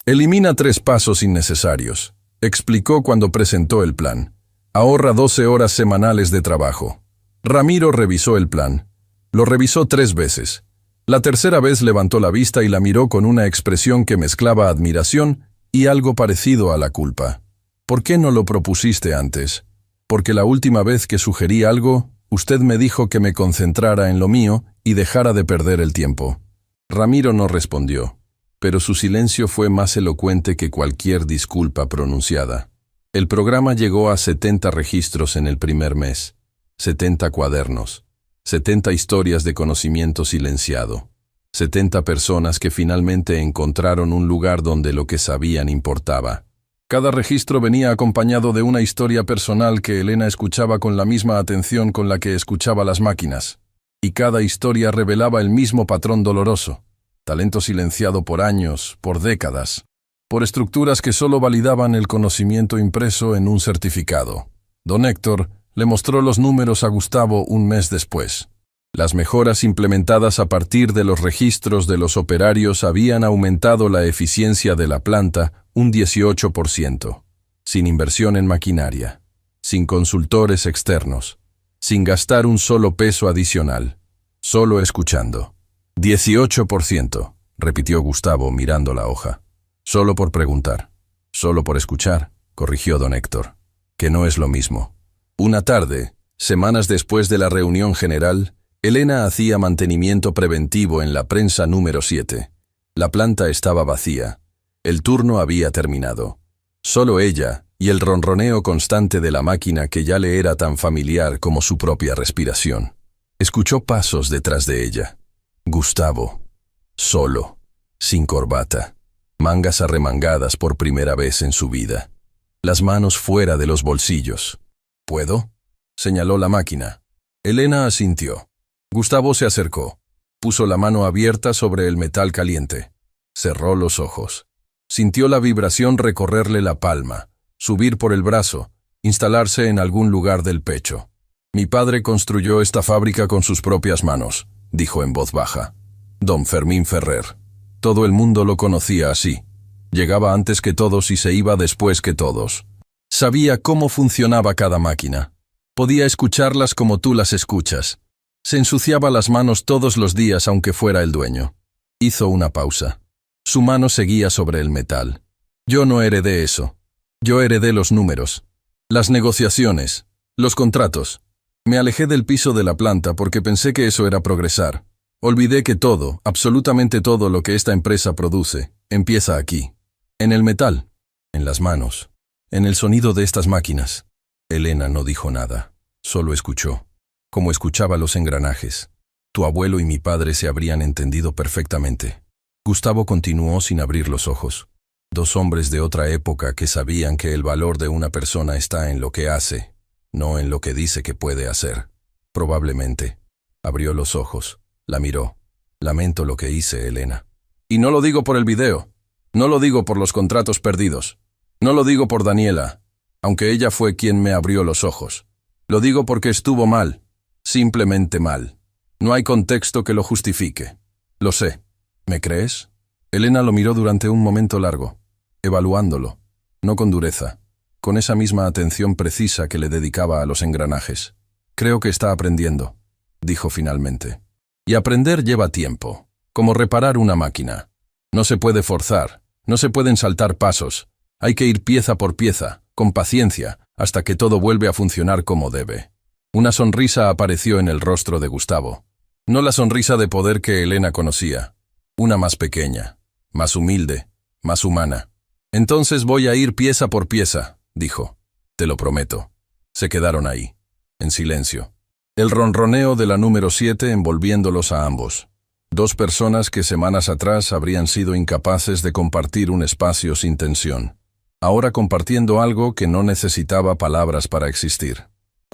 Elimina 3 pasos innecesarios, explicó cuando presentó el plan. Ahorra 12 horas semanales de trabajo. Ramiro revisó el plan. Lo revisó 3 veces. La tercera vez levantó la vista y la miró con una expresión que mezclaba admiración y algo parecido a la culpa. ¿Por qué no lo propusiste antes? Porque la última vez que sugerí algo, usted me dijo que me concentrara en lo mío y dejara de perder el tiempo. Ramiro no respondió, pero su silencio fue más elocuente que cualquier disculpa pronunciada. El programa llegó a 70 registros en el primer mes, 70 cuadernos, 70 historias de conocimiento silenciado, 70 personas que finalmente encontraron un lugar donde lo que sabían importaba. Cada registro venía acompañado de una historia personal que Elena escuchaba con la misma atención con la que escuchaba las máquinas. Y cada historia revelaba el mismo patrón doloroso. Talento silenciado por años, por décadas, por estructuras que solo validaban el conocimiento impreso en un certificado. Don Héctor le mostró los números a Gustavo un mes después. Las mejoras implementadas a partir de los registros de los operarios habían aumentado la eficiencia de la planta un 18%, sin inversión en maquinaria, sin consultores externos, sin gastar un solo peso adicional, solo escuchando. 18%, repitió Gustavo mirando la hoja. Solo por preguntar, solo por escuchar, corrigió don Héctor, que no es lo mismo. Una tarde, semanas después de la reunión general, Elena hacía mantenimiento preventivo en la prensa número 7. La planta estaba vacía. El turno había terminado. Solo ella y el ronroneo constante de la máquina que ya le era tan familiar como su propia respiración. Escuchó pasos detrás de ella. Gustavo, solo, sin corbata, mangas arremangadas por primera vez en su vida, las manos fuera de los bolsillos. ¿Puedo?, señaló la máquina. Elena asintió. Gustavo se acercó, puso la mano abierta sobre el metal caliente, cerró los ojos. Sintió la vibración recorrerle la palma, subir por el brazo, instalarse en algún lugar del pecho. Mi padre construyó esta fábrica con sus propias manos, dijo en voz baja. Don Fermín Ferrer. Todo el mundo lo conocía así. Llegaba antes que todos y se iba después que todos. Sabía cómo funcionaba cada máquina. Podía escucharlas como tú las escuchas. Se ensuciaba las manos todos los días aunque fuera el dueño. Hizo una pausa. Su mano seguía sobre el metal. Yo no heredé eso. Yo heredé los números, las negociaciones, los contratos. Me alejé del piso de la planta porque pensé que eso era progresar. Olvidé que todo, absolutamente todo lo que esta empresa produce, empieza aquí. En el metal, en las manos, en el sonido de estas máquinas. Elena no dijo nada, solo escuchó. como escuchaba los engranajes. Tu abuelo y mi padre se habrían entendido perfectamente. Gustavo continuó sin abrir los ojos. Dos hombres de otra época que sabían que el valor de una persona está en lo que hace, no en lo que dice que puede hacer. Probablemente. Abrió los ojos. La miró. Lamento lo que hice, Elena. Y no lo digo por el video. No lo digo por los contratos perdidos. No lo digo por Daniela, aunque ella fue quien me abrió los ojos. Lo digo porque estuvo mal. Simplemente mal. No hay contexto que lo justifique. Lo sé. ¿Me crees? Elena lo miró durante un momento largo, evaluándolo, no con dureza, con esa misma atención precisa que le dedicaba a los engranajes. Creo que está aprendiendo, dijo finalmente. Y aprender lleva tiempo, como reparar una máquina. No se puede forzar, no se pueden saltar pasos. Hay que ir pieza por pieza, con paciencia, hasta que todo vuelve a funcionar como debe. Una sonrisa apareció en el rostro de Gustavo. No la sonrisa de poder que Elena conocía. Una más pequeña, más humilde, más humana. Entonces voy a ir pieza por pieza, dijo. Te lo prometo. Se quedaron ahí, en silencio. El ronroneo de la número 7 envolviéndolos a ambos. Dos personas que semanas atrás habrían sido incapaces de compartir un espacio sin tensión. Ahora compartiendo algo que no necesitaba palabras para existir.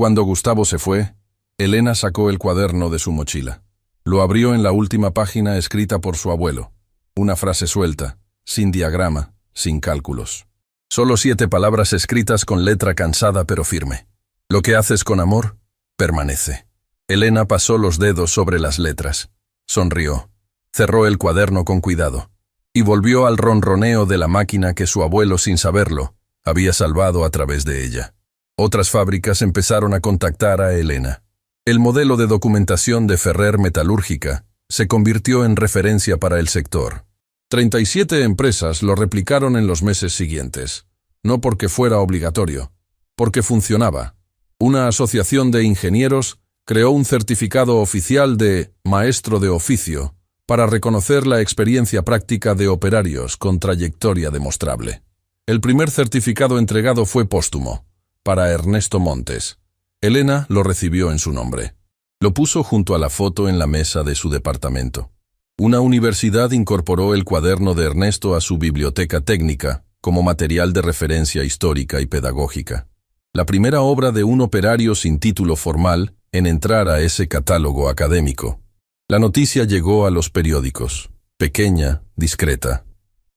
Cuando Gustavo se fue, Elena sacó el cuaderno de su mochila. Lo abrió en la última página escrita por su abuelo. Una frase suelta, sin diagrama, sin cálculos. Solo 7 palabras escritas con letra cansada pero firme. Lo que haces con amor, permanece. Elena pasó los dedos sobre las letras. Sonrió. Cerró el cuaderno con cuidado. Y volvió al ronroneo de la máquina que su abuelo, sin saberlo, había salvado a través de ella. Otras fábricas empezaron a contactar a Elena. El modelo de documentación de Ferrer Metalúrgica se convirtió en referencia para el sector. 37 empresas lo replicaron en los meses siguientes. No porque fuera obligatorio, porque funcionaba. Una asociación de ingenieros creó un certificado oficial de maestro de oficio para reconocer la experiencia práctica de operarios con trayectoria demostrable. El primer certificado entregado fue póstumo, para Ernesto Montes. Elena lo recibió en su nombre. Lo puso junto a la foto en la mesa de su departamento. Una universidad incorporó el cuaderno de Ernesto a su biblioteca técnica como material de referencia histórica y pedagógica. La primera obra de un operario sin título formal en entrar a ese catálogo académico. La noticia llegó a los periódicos, pequeña, discreta,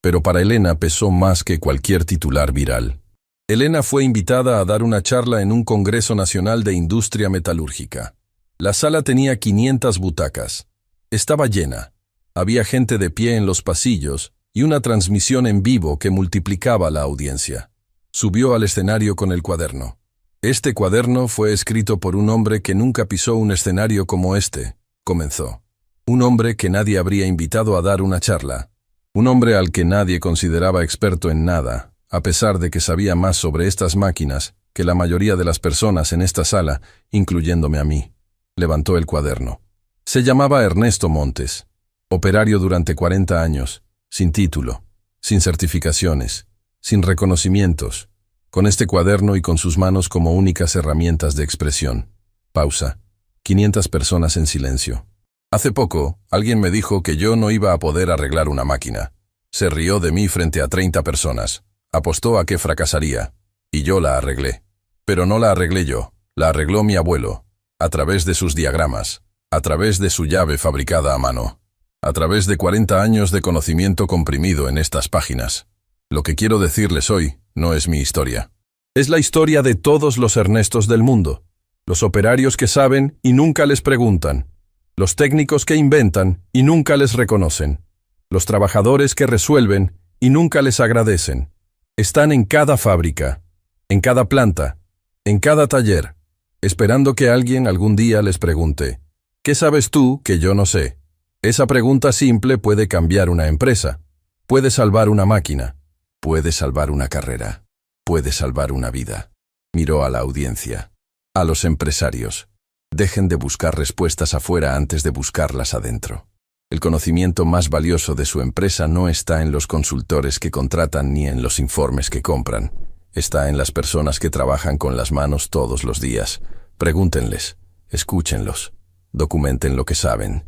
pero para Elena pesó más que cualquier titular viral. Elena fue invitada a dar una charla en un Congreso Nacional de Industria Metalúrgica. La sala tenía 500 butacas. Estaba llena. Había gente de pie en los pasillos y una transmisión en vivo que multiplicaba la audiencia. Subió al escenario con el cuaderno. Este cuaderno fue escrito por un hombre que nunca pisó un escenario como este, comenzó. Un hombre que nadie habría invitado a dar una charla. Un hombre al que nadie consideraba experto en nada, a pesar de que sabía más sobre estas máquinas que la mayoría de las personas en esta sala, incluyéndome a mí. Levantó el cuaderno. Se llamaba Ernesto Montes. Operario durante 40 años, sin título, sin certificaciones, sin reconocimientos, con este cuaderno y con sus manos como únicas herramientas de expresión. Pausa. 500 personas en silencio. Hace poco, alguien me dijo que yo no iba a poder arreglar una máquina. Se rió de mí frente a 30 personas. Apostó a que fracasaría. Y yo la arreglé. Pero no la arreglé yo, la arregló mi abuelo, a través de sus diagramas, a través de su llave fabricada a mano, a través de 40 años de conocimiento comprimido en estas páginas. Lo que quiero decirles hoy no es mi historia. Es la historia de todos los Ernestos del mundo. Los operarios que saben y nunca les preguntan. Los técnicos que inventan y nunca les reconocen. Los trabajadores que resuelven y nunca les agradecen. Están en cada fábrica, en cada planta, en cada taller, esperando que alguien algún día les pregunte, ¿qué sabes tú que yo no sé? Esa pregunta simple puede cambiar una empresa, puede salvar una máquina, puede salvar una carrera, puede salvar una vida. Miró a la audiencia, a los empresarios. Dejen de buscar respuestas afuera antes de buscarlas adentro. El conocimiento más valioso de su empresa no está en los consultores que contratan ni en los informes que compran. Está en las personas que trabajan con las manos todos los días. Pregúntenles, Escúchenlos. Documenten lo que saben.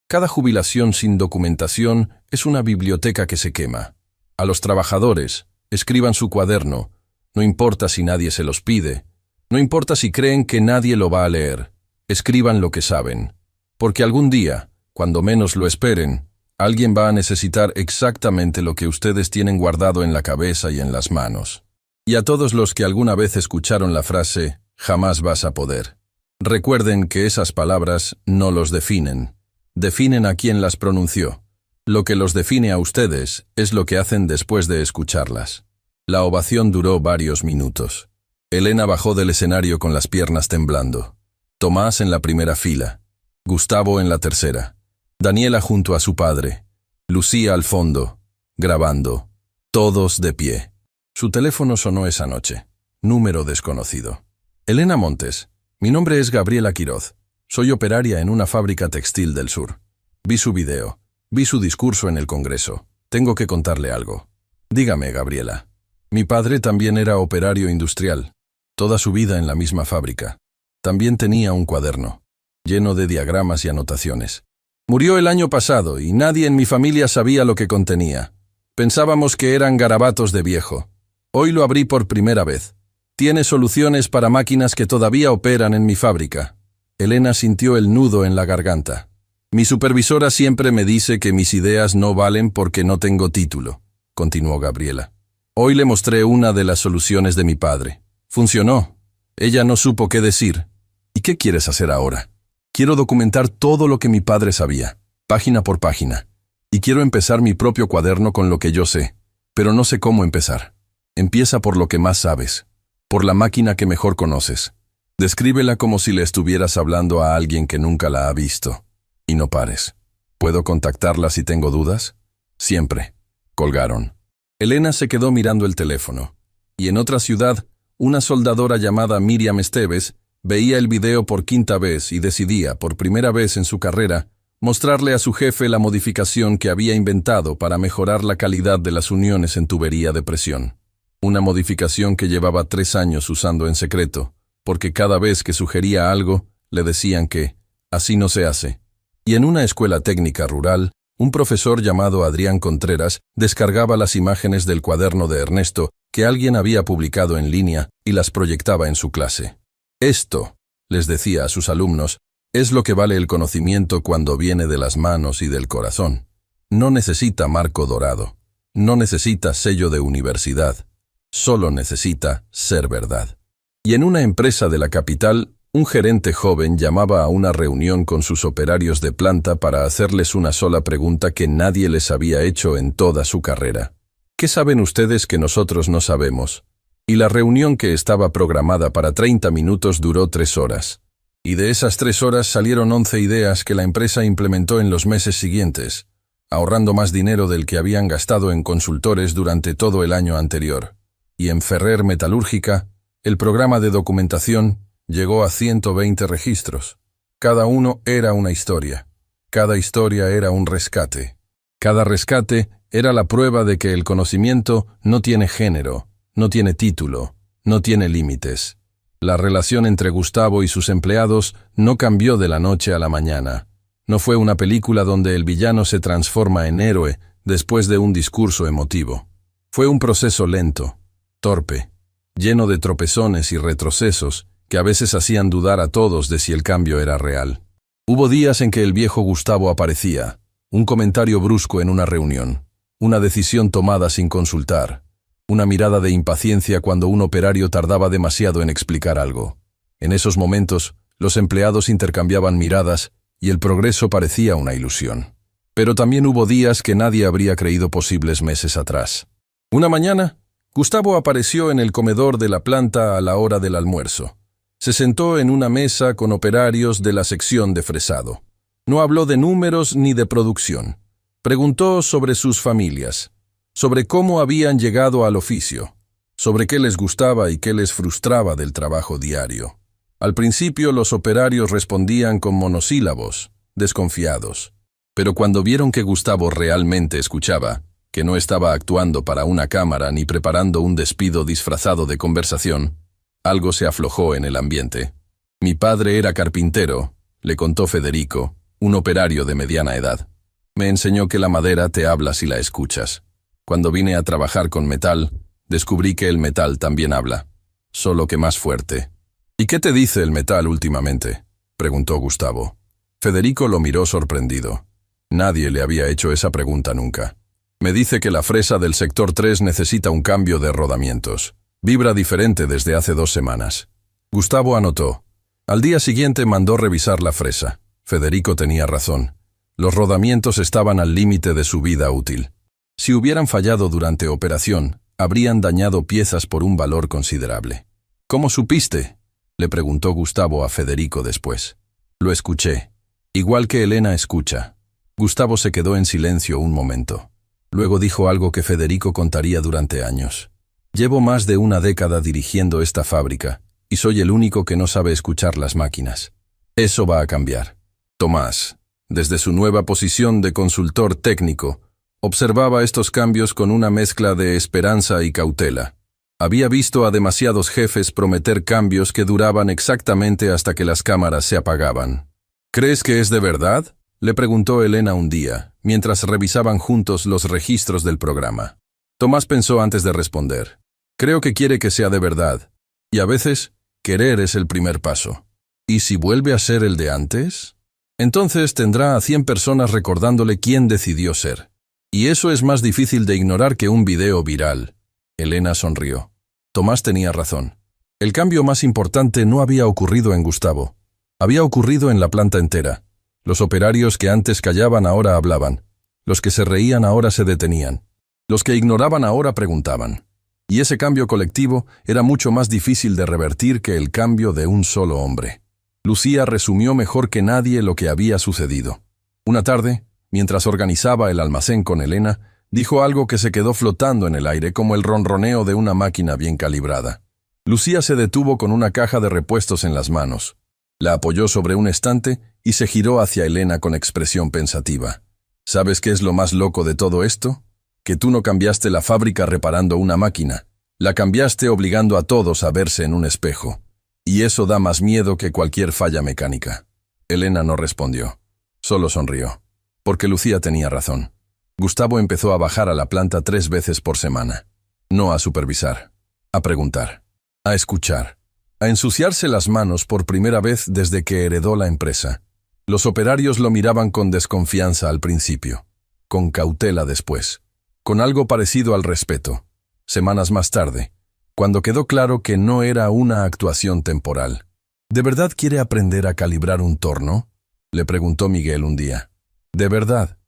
Cada jubilación sin documentación es una biblioteca que se quema. A los trabajadores, escriban su cuaderno. No importa si nadie se los pide. No importa si creen que nadie lo va a leer. Escriban lo que saben. Porque algún día, cuando menos lo esperen, alguien va a necesitar exactamente lo que ustedes tienen guardado en la cabeza y en las manos. Y a todos los que alguna vez escucharon la frase, jamás vas a poder. Recuerden que esas palabras no los definen. Definen a quien las pronunció. Lo que los define a ustedes es lo que hacen después de escucharlas. La ovación duró varios minutos. Elena bajó del escenario con las piernas temblando. Tomás en la primera fila. Gustavo en la tercera. Daniela junto a su padre. Lucía al fondo, grabando. Todos de pie. Su teléfono sonó esa noche. Número desconocido. Elena Montes. Mi nombre es Gabriela Quiroz. Soy operaria en una fábrica textil del sur. Vi su video. Vi su discurso en el Congreso. Tengo que contarle algo. Dígame, Gabriela. Mi padre también era operario industrial. Toda su vida en la misma fábrica. También tenía un cuaderno, lleno de diagramas y anotaciones. Murió el año pasado y nadie en mi familia sabía lo que contenía. Pensábamos que eran garabatos de viejo. Hoy lo abrí por primera vez. Tiene soluciones para máquinas que todavía operan en mi fábrica. Elena sintió el nudo en la garganta. Mi supervisora siempre me dice que mis ideas no valen porque no tengo título, continuó Gabriela. Hoy le mostré una de las soluciones de mi padre. Funcionó. Ella no supo qué decir. ¿Y qué quieres hacer ahora? Quiero documentar todo lo que mi padre sabía, página por página. Y quiero empezar mi propio cuaderno con lo que yo sé, pero no sé cómo empezar. Empieza por lo que más sabes, por la máquina que mejor conoces. Descríbela como si le estuvieras hablando a alguien que nunca la ha visto. Y no pares. ¿Puedo contactarla si tengo dudas? Siempre. Colgaron. Elena se quedó mirando el teléfono. Y en otra ciudad, una soldadora llamada Miriam Esteves veía el video por quinta vez y decidía, por primera vez en su carrera, mostrarle a su jefe la modificación que había inventado para mejorar la calidad de las uniones en tubería de presión. Una modificación que llevaba 3 años usando en secreto, porque cada vez que sugería algo, le decían que así no se hace. Y en una escuela técnica rural, un profesor llamado Adrián Contreras descargaba las imágenes del cuaderno de Ernesto que alguien había publicado en línea y las proyectaba en su clase. Esto, les decía a sus alumnos, es lo que vale el conocimiento cuando viene de las manos y del corazón. No necesita marco dorado. No necesita sello de universidad. Solo necesita ser verdad. Y en una empresa de la capital, un gerente joven llamaba a una reunión con sus operarios de planta para hacerles una sola pregunta que nadie les había hecho en toda su carrera. ¿Qué saben ustedes que nosotros no sabemos? Y la reunión, que estaba programada para 30 minutos, duró 3 horas. Y de esas 3 horas salieron 11 ideas que la empresa implementó en los meses siguientes, ahorrando más dinero del que habían gastado en consultores durante todo el año anterior. Y en Ferrer Metalúrgica, el programa de documentación llegó a 120 registros. Cada uno era una historia. Cada historia era un rescate. Cada rescate era la prueba de que el conocimiento no tiene género, no tiene título, no tiene límites. La relación entre Gustavo y sus empleados no cambió de la noche a la mañana. No fue una película donde el villano se transforma en héroe después de un discurso emotivo. Fue un proceso lento, torpe, lleno de tropezones y retrocesos que a veces hacían dudar a todos de si el cambio era real. Hubo días en que el viejo Gustavo aparecía, un comentario brusco en una reunión, una decisión tomada sin consultar, una mirada de impaciencia cuando un operario tardaba demasiado en explicar algo. En esos momentos, los empleados intercambiaban miradas y el progreso parecía una ilusión. Pero también hubo días que nadie habría creído posibles meses atrás. Una mañana, Gustavo apareció en el comedor de la planta a la hora del almuerzo. Se sentó en una mesa con operarios de la sección de fresado. No habló de números ni de producción. Preguntó sobre sus familias, sobre cómo habían llegado al oficio, sobre qué les gustaba y qué les frustraba del trabajo diario. Al principio los operarios respondían con monosílabos, desconfiados. Pero cuando vieron que Gustavo realmente escuchaba, que no estaba actuando para una cámara ni preparando un despido disfrazado de conversación, algo se aflojó en el ambiente. Mi padre era carpintero, le contó Federico, un operario de mediana edad. Me enseñó que la madera te habla si la escuchas. Cuando vine a trabajar con metal, descubrí que el metal también habla, solo que más fuerte. ¿Y qué te dice el metal últimamente?, preguntó Gustavo. Federico lo miró sorprendido. Nadie le había hecho esa pregunta nunca. Me dice que la fresa del sector 3 necesita un cambio de rodamientos. Vibra diferente desde hace 2 semanas. Gustavo anotó. Al día siguiente mandó revisar la fresa. Federico tenía razón. Los rodamientos estaban al límite de su vida útil. Si hubieran fallado durante operación, habrían dañado piezas por un valor considerable. ¿Cómo supiste?, le preguntó Gustavo a Federico después. Lo escuché. Igual que Elena escucha. Gustavo se quedó en silencio un momento. Luego dijo algo que Federico contaría durante años. Llevo más de 1 década dirigiendo esta fábrica, y soy el único que no sabe escuchar las máquinas. Eso va a cambiar. Tomás, desde su nueva posición de consultor técnico, observaba estos cambios con una mezcla de esperanza y cautela. Había visto a demasiados jefes prometer cambios que duraban exactamente hasta que las cámaras se apagaban. ¿Crees que es de verdad?, le preguntó Elena un día, mientras revisaban juntos los registros del programa. Tomás pensó antes de responder. Creo que quiere que sea de verdad. Y a veces, querer es el primer paso. ¿Y si vuelve a ser el de antes? Entonces tendrá a 100 personas recordándole quién decidió ser. Y eso es más difícil de ignorar que un video viral. Elena sonrió. Tomás tenía razón. El cambio más importante no había ocurrido en Gustavo. Había ocurrido en la planta entera. Los operarios que antes callaban ahora hablaban. Los que se reían ahora se detenían. Los que ignoraban ahora preguntaban. Y ese cambio colectivo era mucho más difícil de revertir que el cambio de un solo hombre. Lucía resumió mejor que nadie lo que había sucedido. Una tarde, mientras organizaba el almacén con Elena, dijo algo que se quedó flotando en el aire como el ronroneo de una máquina bien calibrada. Lucía se detuvo con una caja de repuestos en las manos. La apoyó sobre un estante y se giró hacia Elena con expresión pensativa. ¿Sabes qué es lo más loco de todo esto? Que tú no cambiaste la fábrica reparando una máquina. La cambiaste obligando a todos a verse en un espejo. Y eso da más miedo que cualquier falla mecánica. Elena no respondió. Solo sonrió. Porque Lucía tenía razón. Gustavo empezó a bajar a la planta 3 veces por semana. No a supervisar. A preguntar. A escuchar. A ensuciarse las manos por primera vez desde que heredó la empresa. Los operarios lo miraban con desconfianza al principio. Con cautela después. Con algo parecido al respeto. Semanas más tarde, cuando quedó claro que no era una actuación temporal. ¿De verdad quiere aprender a calibrar un torno?, le preguntó Miguel un día. ¿De verdad?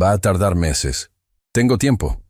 Va a tardar meses. Tengo tiempo.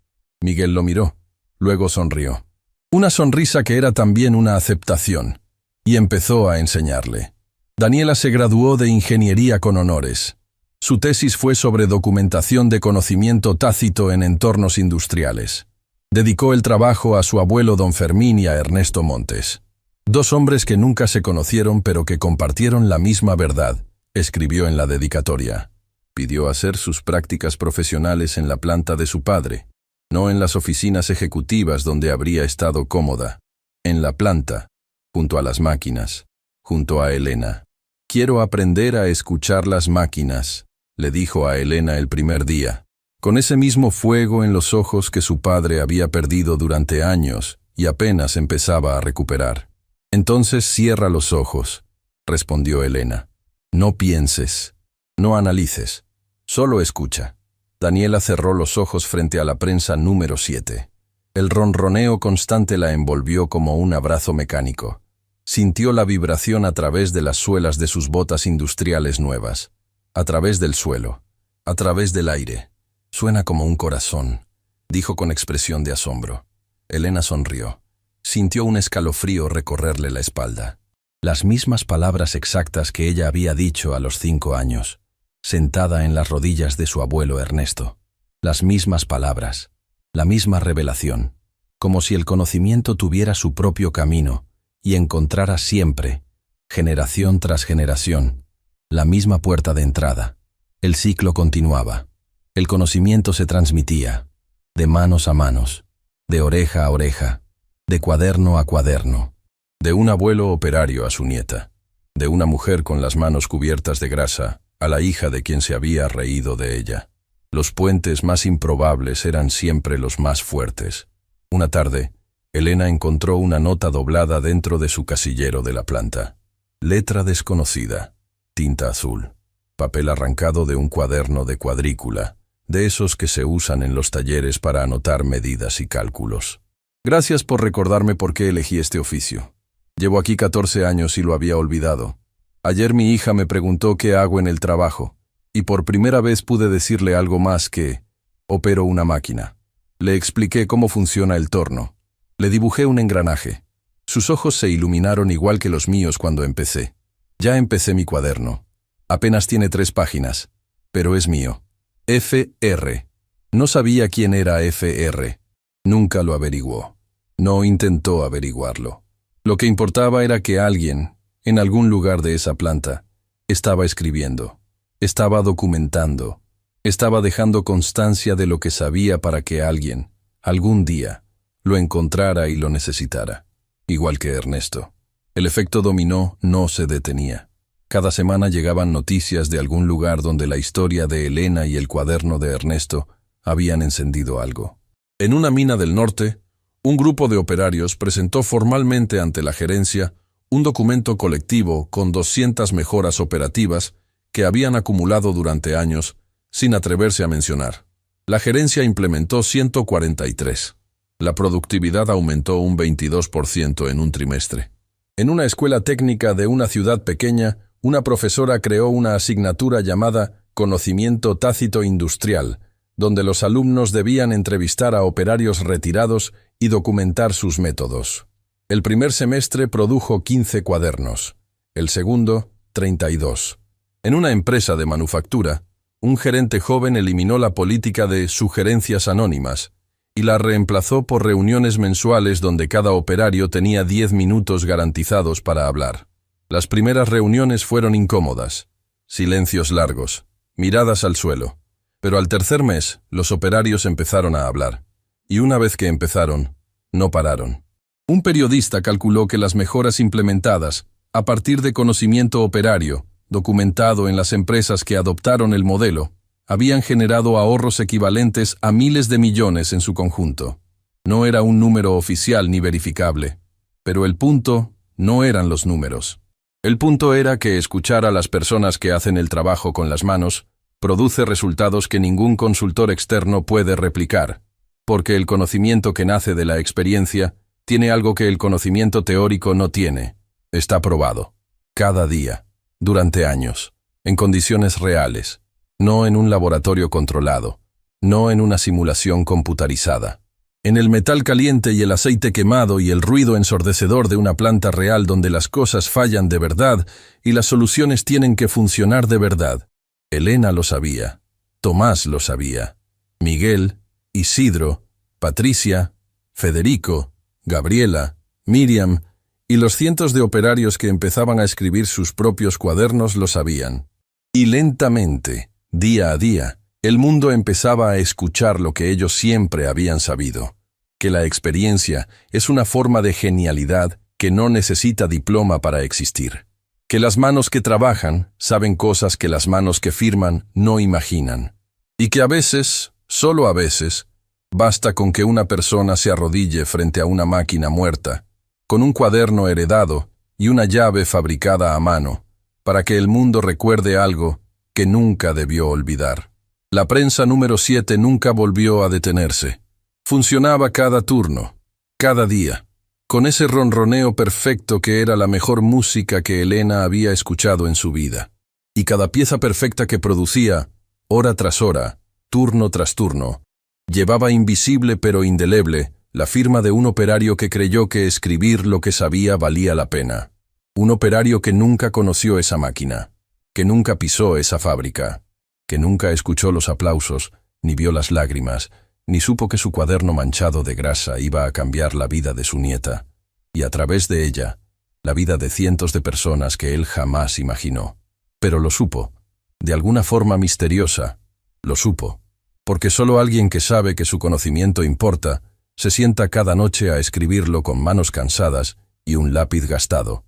Miguel lo miró. Luego sonrió. Una sonrisa que era también una aceptación. Y empezó a enseñarle. Daniela se graduó de ingeniería con honores. Su tesis fue sobre documentación de conocimiento tácito en entornos industriales. Dedicó el trabajo a su abuelo don Fermín y a Ernesto Montes. 2 hombres que nunca se conocieron pero que compartieron la misma verdad, escribió en la dedicatoria. Pidió hacer sus prácticas profesionales en la planta de su padre, no en las oficinas ejecutivas donde habría estado cómoda. En la planta, junto a las máquinas, junto a Elena. Quiero aprender a escuchar las máquinas, le dijo a Elena el primer día, con ese mismo fuego en los ojos que su padre había perdido durante años y apenas empezaba a recuperar. Entonces cierra los ojos, respondió Elena. No pienses, no analices, solo escucha. Daniela cerró los ojos frente a la prensa número 7. El ronroneo constante la envolvió como un abrazo mecánico. Sintió la vibración a través de las suelas de sus botas industriales nuevas, a través del suelo, a través del aire. Suena como un corazón, dijo con expresión de asombro. Elena sonrió. Sintió un escalofrío recorrerle la espalda. Las mismas palabras exactas que ella había dicho a los 5 años, sentada en las rodillas de su abuelo Ernesto. Las mismas palabras, la misma revelación, como si el conocimiento tuviera su propio camino y encontrara siempre, generación tras generación, la misma puerta de entrada. El ciclo continuaba. El conocimiento se transmitía, de manos a manos, de oreja a oreja, de cuaderno a cuaderno, de un abuelo operario a su nieta. de una mujer con las manos cubiertas de grasa a la hija de quien se había reído de ella. Los puentes más improbables eran siempre los más fuertes. Una tarde, Elena encontró una nota doblada dentro de su casillero de la planta. Letra desconocida, tinta azul, papel arrancado de un cuaderno de cuadrícula, de esos que se usan en los talleres para anotar medidas y cálculos. Gracias por recordarme por qué elegí este oficio. Llevo aquí 14 años y lo había olvidado. Ayer mi hija me preguntó qué hago en el trabajo, y por primera vez pude decirle algo más que opero una máquina. Le expliqué cómo funciona el torno. Le dibujé un engranaje. Sus ojos se iluminaron igual que los míos cuando empecé. Ya empecé mi cuaderno. Apenas tiene 3 páginas, pero es mío. FR. No sabía quién era FR. Nunca lo averiguó. No intentó averiguarlo. Lo que importaba era que alguien, en algún lugar de esa planta, estaba escribiendo, estaba documentando, estaba dejando constancia de lo que sabía para que alguien, algún día, lo encontrara y lo necesitara. Igual que Ernesto. El efecto dominó no se detenía. Cada semana llegaban noticias de algún lugar donde la historia de Elena y el cuaderno de Ernesto habían encendido algo. En una mina del norte, un grupo de operarios presentó formalmente ante la gerencia un documento colectivo con 200 mejoras operativas que habían acumulado durante años sin atreverse a mencionar. La gerencia implementó 143. La productividad aumentó un 22% en un trimestre. En una escuela técnica de una ciudad pequeña, una profesora creó una asignatura llamada Conocimiento Tácito Industrial, donde los alumnos debían entrevistar a operarios retirados y documentar sus métodos. El primer semestre produjo 15 cuadernos, el segundo, 32. En una empresa de manufactura, un gerente joven eliminó la política de sugerencias anónimas y la reemplazó por reuniones mensuales donde cada operario tenía 10 minutos garantizados para hablar. Las primeras reuniones fueron incómodas, silencios largos, miradas al suelo. Pero al tercer mes, los operarios empezaron a hablar. Y una vez que empezaron, no pararon. Un periodista calculó que las mejoras implementadas, a partir de conocimiento operario, documentado en las empresas que adoptaron el modelo, habían generado ahorros equivalentes a miles de millones en su conjunto. No era un número oficial ni verificable. Pero el punto no eran los números. El punto era que escuchar a las personas que hacen el trabajo con las manos produce resultados que ningún consultor externo puede replicar, porque el conocimiento que nace de la experiencia tiene algo que el conocimiento teórico no tiene. Está probado. Cada día, durante años, en condiciones reales, no en un laboratorio controlado, no en una simulación computarizada. En el metal caliente y el aceite quemado y el ruido ensordecedor de una planta real donde las cosas fallan de verdad y las soluciones tienen que funcionar de verdad. Elena lo sabía, Tomás lo sabía, Miguel, Isidro, Patricia, Federico, Gabriela, Miriam y los cientos de operarios que empezaban a escribir sus propios cuadernos lo sabían. Y lentamente, día a día, el mundo empezaba a escuchar lo que ellos siempre habían sabido, que la experiencia es una forma de genialidad que no necesita diploma para existir. Que las manos que trabajan saben cosas que las manos que firman no imaginan. Y que a veces, solo a veces, basta con que una persona se arrodille frente a una máquina muerta, con un cuaderno heredado y una llave fabricada a mano, para que el mundo recuerde algo que nunca debió olvidar. La prensa número 7 nunca volvió a detenerse. Funcionaba cada turno, cada día, con ese ronroneo perfecto que era la mejor música que Elena había escuchado en su vida. Y cada pieza perfecta que producía, hora tras hora, turno tras turno, llevaba invisible pero indeleble la firma de un operario que creyó que escribir lo que sabía valía la pena. Un operario que nunca conoció esa máquina, que nunca pisó esa fábrica, que nunca escuchó los aplausos, ni vio las lágrimas, ni supo que su cuaderno manchado de grasa iba a cambiar la vida de su nieta, y a través de ella, la vida de cientos de personas que él jamás imaginó. Pero lo supo, de alguna forma misteriosa, lo supo, porque solo alguien que sabe que su conocimiento importa, se sienta cada noche a escribirlo con manos cansadas y un lápiz gastado.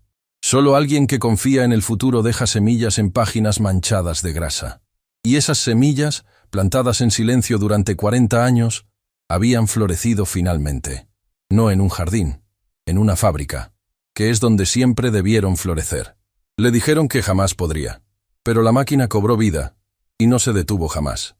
Solo alguien que confía en el futuro deja semillas en páginas manchadas de grasa. Y esas semillas, plantadas en silencio durante 40 años, habían florecido finalmente. No en un jardín, en una fábrica, que es donde siempre debieron florecer. Le dijeron que jamás podría, pero la máquina cobró vida y no se detuvo jamás.